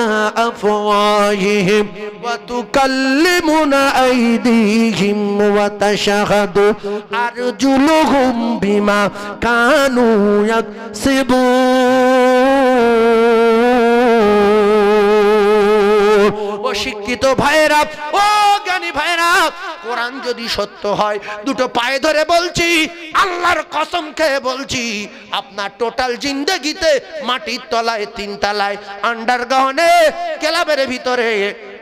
আফওয়াহিহিম ওয়া তুকাল্লিমুনা আইদিহিম ওয়া তাশহাদু আরজুলুহুম বিমা কানু ইয়াকসিবুন। ও শিক্ষিত ভাইরা, ও জ্ঞানী ভাইরা, কোরআন যদি সত্য হয়, দুটো পায়ে ধরে বলছি, আল্লাহর কসম খেয়ে বলছি, আপনার টোটাল জিন্দেগিতে মাটির তলায়, তিনতলায়, আন্ডারগ্রাউন্ডে, ক্লাবের ভিতরে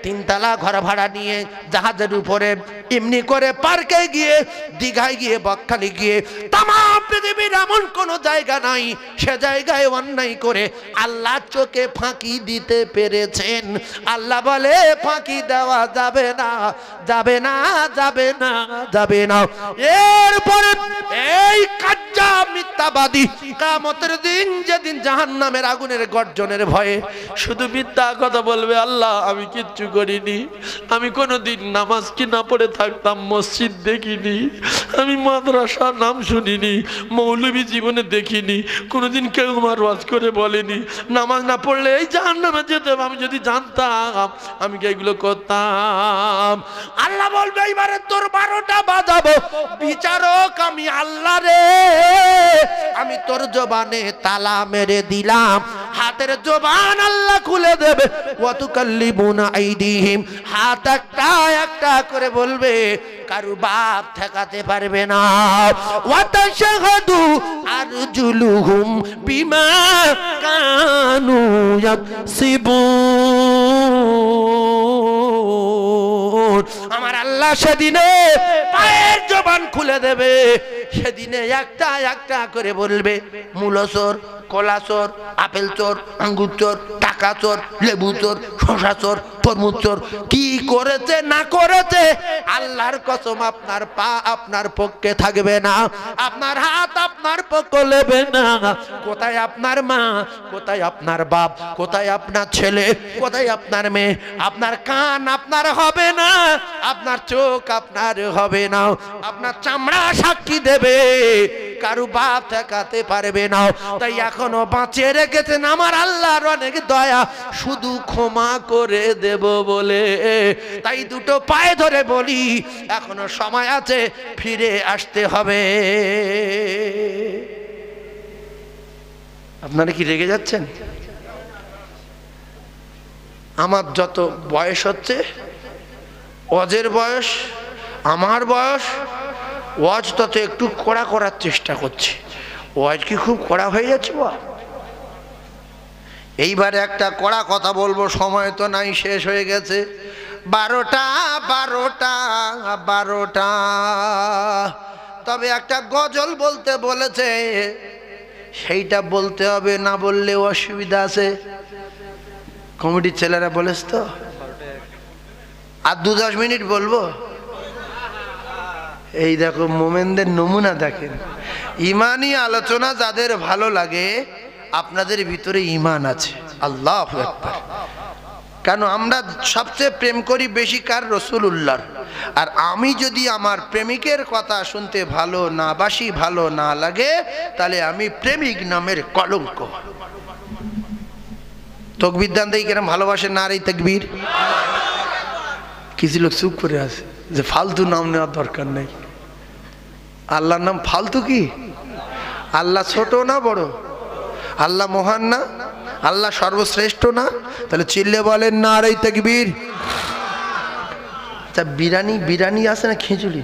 তিনতলা ঘর ভাড়া নিয়ে, জাহাজের উপরে, এমনি করে পার্কে গিয়ে, দীঘায় গিয়ে, বকখালি গিয়ে, তামাম পৃথিবীর এমন কোনো জায়গা নাই সে জায়গায় অন্যায় করে আল্লাহ চোখে ফাঁকি দিতে পেরেছেন। আল্লাহ বলে ফাঁকি দেওয়া যাবে না, যাবে না, যাবে না, যাবে না। এরপরে এই কাজ্জা মিথ্যাবাদী কিয়ামতের দিন, যেদিন জাহান্নামের আগুনের গর্জনের ভয়ে শুধু মিথ্যা কথা বলবে, আল্লাহ আমি কিচ্ছু করিনি, আমি কোনোদিন নামাজ কি না পড়ে থাকতাম, মসজিদ দেখিনি, আমি মাদ্রাসা নাম শুনিনি, মৌলবী জীবনে দেখিনি, কোনোদিন কেউ আমার ওয়াজ করে বলেনি, নামাজ না পড়লে এই জাহান্নামে যেতে হবে, আমি যদি জানতাম আমি কি এগুলো করতাম। আল্লাহ বলবে এবারে তোর 12টা বাজাবো, বিচারক আমি আল্লাহ রে, আমি তোর জবানে তালা মেরে দিলাম, হাতের জবান আল্লাহ খুলে দেবে। ওয়া তুকাল্লিমুনা আইদিহিম, হাত একটা একটা করে বলবে, কারু বাপ ঠেকাতে পারবে না। ওয়া তাশহাদু আরজুলুহুম বিমা কানু ইয়াকসিবুন। আমার আল্লাহ সেদিনে পায়ের জবান খুলে দেবে, সেদিনে একটা একটা করে বলবে, মূলো চোর, কলা চোর, আপেল চোর, আঙ্গুর চোর, টাকা চোর, লেবু চোর, শসা চোর, তরমুজ চোর, কি করেছে না করেছে আল্লাহর কসম আপনার পা আপনার পক্ষে থাকবে না, আপনার হাত আপনার পক্ষে নেবে না। কোথায় আপনার মা, কোথায় আপনার বাপ, কোথায় আপনার ছেলে, কোথায় আপনার মেয়ে, আপনার কান আপনার হবে না, আপনার চোখ আপনার হবে না, আপনার চামড়া সাক্ষী দেবে, কারু বাপ ঠেকাতে পারবে না। তাই এখনো বাঁচিয়ে রেখেছেন আমার আল্লাহর অনেক দয়া, শুধু ক্ষমা করে দেব বলে। তাই দুটো পায়ে ধরে বলি, এখনো সময় আছে, ফিরে আসতে হবে। আপনারা কি রেগে যাচ্ছেন? আমার যত বয়স হচ্ছে, ওয়াজের বয়স, আমার বয়স, ওয়াজ তত একটু কড়া করার চেষ্টা করছি। ওয়াজ কি খুব কড়া হয়ে যাচ্ছে? এইবারে একটা কড়া কথা বলবো, সময় তো নাই, শেষ হয়ে গেছে। 12টা 12টা 12টা। তবে একটা গজল বলতে বলেছে, সেইটা বলতে হবে, না বললে অসুবিধা আছে। কমিটির ছেলেরা বলেছ তো, আর 2-10 মিনিট বলবো। এই দেখো মোমেনদের নমুনা দেখেন, ইমানি আলোচনা যাদের ভালো লাগে আপনাদের ভিতরে ইমান আছে। আল্লাহু আকবার। কেন আমরা সবচেয়ে প্রেম করি বেশি কার? রাসূলুল্লাহর। আর আমি যদি আমার প্রেমিকের কথা শুনতে ভালো না বাসি, ভালো না লাগে, তাহলে আমি প্রেমিক নামের কলঙ্ক। তকবীর দান দেই কেন ভালোবাসে না? রে তাকবীর। কিছু লোক চুপ করে আছে, যে ফালতু নাম নেওয়ার দরকার নেই। আল্লাহর নাম ফালতু কি? আল্লাহ ছোট না বড়? আল্লাহ মহান না? আল্লাহ সর্বশ্রেষ্ঠ না? তাহলে চিল্লে বলেন নারে তাকবীর। আচ্ছা বিরিয়ানি, বিরিয়ানি আছে না খিচুড়ি?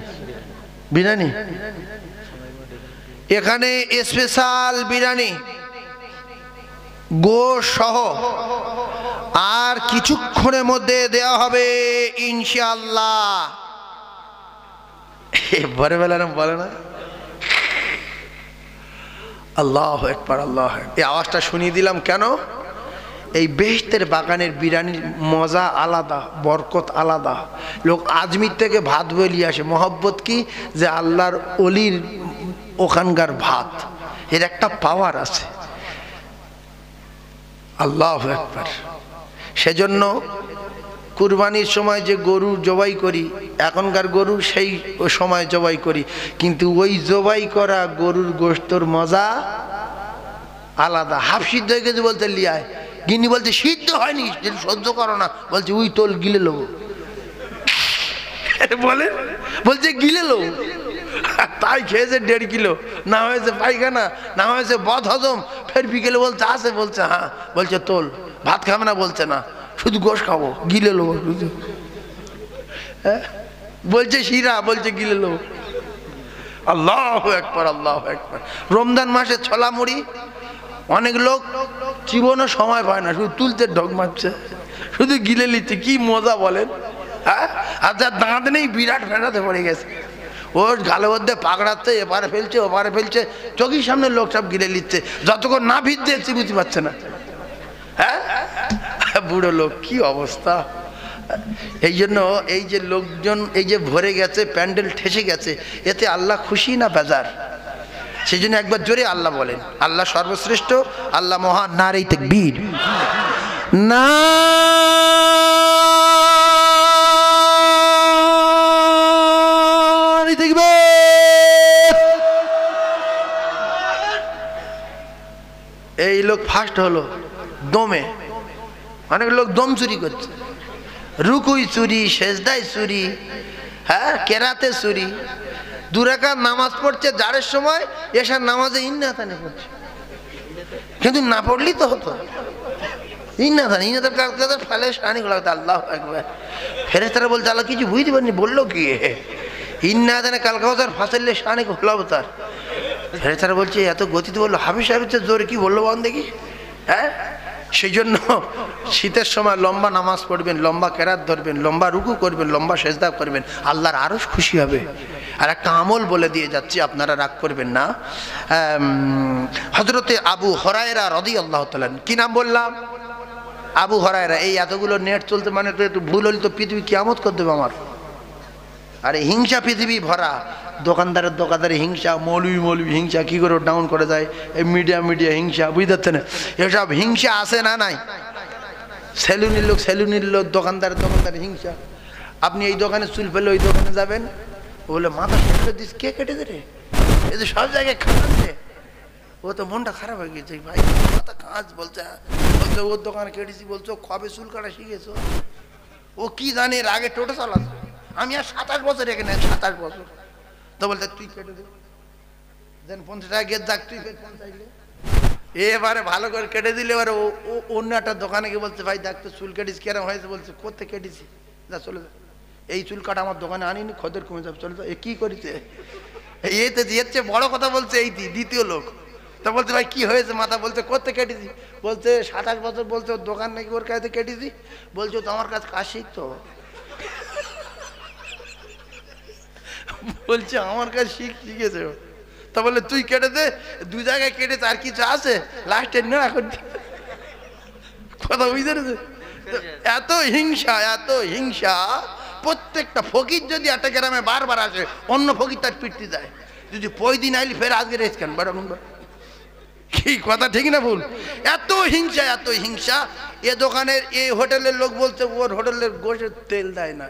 বিরিয়ানি এখানে স্পেশাল বিরিয়ানি গোশ সহ, আর কিছুক্ষণের মধ্যে দেওয়া হবে ইনশাআল্লাহ। বড় বেলার বলে না আল্লাহু আকবার, আল্লাহ। এই আওয়াজটা শুনিয়ে দিলাম কেন? এই বেহেশতের বাগানের বিরিয়ানির মজা আলাদা, বরকত আলাদা। লোক আজমির থেকে ভাত বলিয়ে আসে। মহব্বত কি? যে আল্লাহর অলির ওখানকার ভাত, এর একটা পাওয়ার আছে। আল্লাহু আকবার। সেজন্য কুরবানির সময় যে গরু জবাই করি, এখনকার গরু সেই সময় জবাই করি, কিন্তু ওই জবাই করা গরুর গোশতর মজা আলাদা। হাফ সিদ্ধ হয়ে গেছে বলতে লিয়ায়, গিন্নি বলছে সিদ্ধ হয়নি, সহ্য করো না, বলছে উই তোল গিলে লোবো। বলে বলছে গিলে লোবো, তাই খেয়েছে 1.5 কিলো। না হয়েছে পায়খানা, না হয়েছে বদ হজম, ফের বিকেলে বলছে আছে, বলছে হ্যাঁ, বলছে তোল। ভাত খাবে না, বলছে না, শুধু গোশ খাবো, গিলে লোবো শুধু। বলছে শিরা, বলছে গিলে লোবো। আল্লাহু আকবার, আল্লাহু আকবার। রমজান মাসে ছোলা মুড়ি অনেক লোক জীবনও সময় পায় না, শুধু তুলতে ঢোক মারছে, শুধু গিলে নিচ্ছে। কি মজা বলেন? হ্যাঁ, আর যার দাঁত নেই বিরাট ফেরাতে পড়ে গেছে, ওর গালের মধ্যে পাকড়াচ্ছে, এপারে ফেলছে ওপারে ফেলছে, চোখের সামনে লোক সব গিলে নিচ্ছে, যতক্ষণ না ভিজছে চিবুতে পারছে না। হ্যাঁ, বুড়ো লোক, কি অবস্থা। এই জন্য এই যে লোকজন এই যে ভরে গেছে, প্যান্ডেল ঠেসে গেছে, এতে আল্লাহ খুশি না বেজার? সেই জন্য একবার জোরে আল্লাহ বলেন, আল্লাহ সর্বশ্রেষ্ঠ, আল্লাহ মহান। নারে তাকবীর, নারে তাকবীর। এই লোক ফার্স্ট হলো দমে। অনেক লোক দম চুরি করছে, রুকুই চুরি, সেজদায় চুরি, হ্যাঁ কেরাতে চুরি। 2 রাকাত নামাজ পড়ছে জারের সময়, এশার নামাজে ইন্নাতানে পড়ছে, কিন্তু না পড়লি তো হতো। ইন্নাতান ইন্নাতার কাজ ফেলে শানি গুলো। আল্লাহু আকবার। ফেরেশতারা বলছে আল্লাহ কিছু বুঝতে পারেনি, বললো কি ইন্নাতানে কাল কাউসার ফাসাইলে শানি হলো তার। ফেরেশতারা বলছে এত গতিতে বললো, হাফিজ সাহেবের জোরে কি বললো বল দেখি। হ্যাঁ, সেই জন্য শীতের সময় লম্বা নামাজ পড়বেন, লম্বা কেরাত ধরবেন, লম্বা রুকু করবেন, লম্বা সেজদা করবেন, আল্লাহর আরশ খুশি হবে। আর একটা আমল বলে দিয়ে যাচ্ছি, আপনারা রাগ করবেন না। হযরতে আবু হুরায়রা রাদিয়াল্লাহু তাআলা, কি নাম বললাম? আবু হুরায়রা। এই এতগুলো নেট চলতে মানে তো একটু ভুল হলে তো পৃথিবী কিয়ামত করে দেবে আমার। আরে হিংসা পৃথিবী ভরা, দোকানদারের দোকানদারে হিংসা, মৌলবি হিংসা, কি করে ডাউন করে যায়, এই মিডিয়া হিংসা, বুঝতে পারছেন? এসব হিংসা আছে না নাই? সেলুনের লোক দোকানদারের হিংসা। আপনি এই দোকানে চুল ফেলে ওই দোকানে যাবেন, বলে মাথা কেটে দিস, কে কেটে দে রে, এই যে সব জায়গায় খাচ্ছে। ও তো মনটা খারাপ হয়ে গেছে, ভাই মাথা কাঁচ, বলছে ওর দোকানে কেটেছি, বলছো কবে চুল কাটা শিখেছো? ও কি জানে, এর আগে টোটো চালাতো। আমি আর 27 বছর এখানে, 27 বছর। তো বলতে তুই কেটে দে, দেন 50 টাকা গেট যাক, তুই 50 লে। এবারে ভালো করে কেটে দিলে এবারে ও অন্য একটা দোকানে গিয়ে বলছে ভাই দেখ তো চুল কেটেছি কেরম হয়েছে, বলছে কোথায় কেটেছি, যা চলে যা, এই চুল কাটা আমার দোকানে আনিনি, খদ্দের কমে যাবে, চলে যা। এ কি করেছে, এতে এর চেয়ে বড় কথা বলছে এই দ্বিতীয় লোক। তা বলছে ভাই কি হয়েছে মাথা, বলছে কোথায় কেটেছি, বলছে 27 বছর, বলছে ওর দোকান নাকি ওর কাছে কেটেছি, বলছে তো আমার কাছে কাজ শিখতো, বলছে আমার কাছে শিখেছে। তা বলে তুই কেটে দে, 2 জায়গায় কেটেছে, আর কিছু আছে লাস্টে না এখন কথা বুঝতে পেরেছে? এত হিংসা, এত হিংসা। প্রত্যেকটা ফকির যদি একটা গ্রামে বারবার আসে, অন্য ফকির তার পিটতে যায়, যদি দিন আইলি ফের আজকে রেস কেন বাড়া, কি কথা ঠিক না ভুল? এত হিংসা, এত হিংসা। এ দোকানের এই হোটেলের লোক বলছে ওর হোটেলের গোশের তেল দেয় না,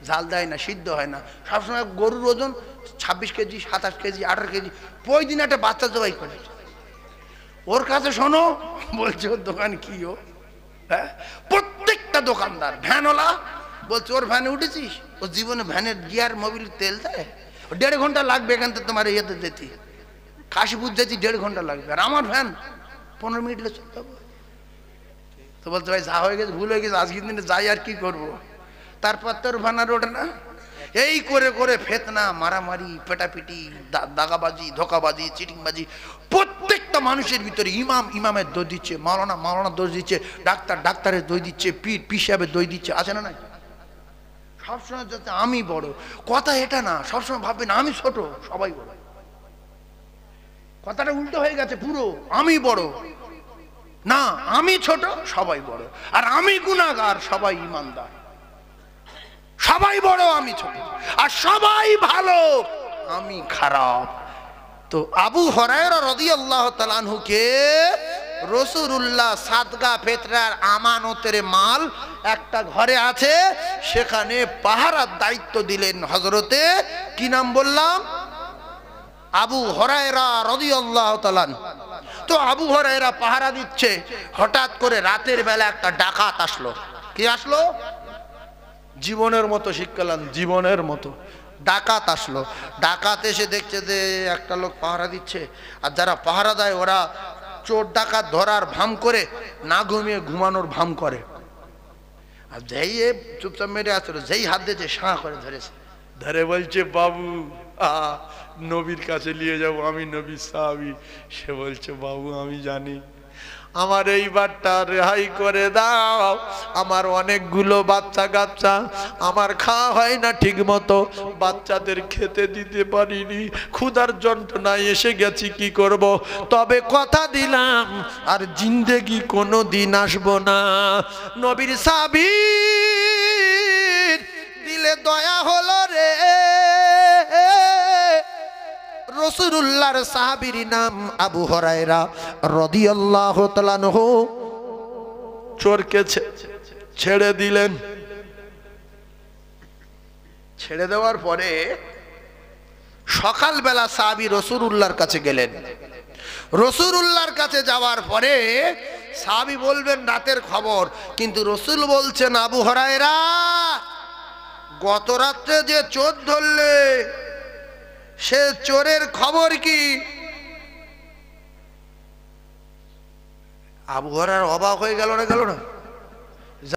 ঝাল দেয় না, সিদ্ধ হয় না, সবসময় গরুর ওজন 26 কেজি, 27 কেজি, 18 কেজি। দিন একটা বাচ্চা জবাই করে, ওর কাছে শোনো, বলছে ওর দোকান কি ও? হ্যাঁ, প্রত্যেকটা দোকানদার ভ্যানওয়ালা বলছে ওর ভ্যানে উঠেছিস, ও জীবনে ভ্যানের গিয়ার মোবিল তেল দেয়? 1.5 ঘন্টা লাগবে এখান থেকে তোমার ইয়েতে যেতে, কাশীপুর যেতে 1.5 ঘন্টা লাগবে, আর আমার ভ্যান 15 মিনিটে চলতে হবে। তো বলতে ভাই যা হয়ে গেছে ভুল হয়ে গেছে, আজকের দিনে যাই আর কি করব। তারপর তোর ভ্যান আর ওঠে না। এই করে করে ফেতনা, মারামারি, পেটাপিটি, দাগাবাজি, ধোকাবাজি, চিটিংবাজি, প্রত্যেকটা মানুষের ভিতরে ইমাম ইমামের দোষ দিচ্ছে, মাওলানা মাওলানা দোষ দিচ্ছে, ডাক্তার ডাক্তারের দোষ দিচ্ছে, পীর পীর সাহেবের দোষ দিচ্ছে, আছে না? নাই? সবসময় যাতে আমি বড়, কথা এটা না, সবসময় ভাববেন আমি ছোট, সবাই বড়। কথাটা উল্টো হয়ে গেছে পুরো, আমি বড় না, আমি ছোট, সবাই বড়, আর আমি গুনাহগার, সবাই ঈমানদার। সবাই বড়, আমি ছোট, আর সবাই ভালো, আমি খারাপ। তো আবু হুরায়রা রাদিয়াল্লাহু তাআলা আনহুকে রাসূলুল্লাহ সাদকা ফিতরার আমানতের মাল একটা ঘরে আছে, সেখানে পাহারার দায়িত্ব দিলেন হযরতে, কি নাম বললাম? আবু হুরায়রা রাদিয়াল্লাহু তাআলা। তো আবু হুরায়রা পাহারা দিচ্ছে, হঠাৎ করে রাতের বেলা একটা ডাকাত আসলো। কি আসলো? জীবনের মতো শিক্ষালাম, জীবনের মতো ডাকাত আসলো। ডাকাত এসে দেখছে যে একটা লোক পাহারা দিচ্ছে, আর যারা পাহারা দেয় ওরা চোর ডাকাত ধরার ভাম করে, না ঘুমিয়ে ঘুমানোর ভাম করে। আর যেই চুপচাপ মেরে আসলো, যেই হাত দিয়েছে সাঁ করে ধরেছে, ধরে বলছে বাবু নবীর কাছে নিয়ে যাবো, আমি নবীর সাহাবী। সে বলছে বাবু আমি জানি, আমার এই বারটা রেহাই করে দাও, আমার অনেকগুলো বাচ্চা কাচ্চা, আমার খাওয়া হয় না ঠিক মতো, বাচ্চাদের খেতে দিতে পারিনি, ক্ষুধার যন্ত্রণায় এসে গেছি, কি করব? তবে কথা দিলাম আর জিন্দেগি কোনো দিন আসবো না। নবীর সাহাবী দিলে দয়া হলো রে। রাসূলুল্লাহর সাহাবীর নাম আবু হুরায়রা রাদিয়াল্লাহু তাআলা আনহু। চোরকে ছেড়ে দিলেন। ছেড়ে দেওয়ার পরে সকালবেলা সাহাবী রাসূলুল্লাহর কাছে গেলেন। রাসূলুল্লাহর কাছে যাওয়ার পরে সাহাবী বলবেন রাতের খবর, কিন্তু রাসূল বলছেন আবু হুরায়রা গত রাত্রে যে চোর ধরলে সে চোরের খবর কি? আবু হুরায়রা অবাক হয়ে গেল না?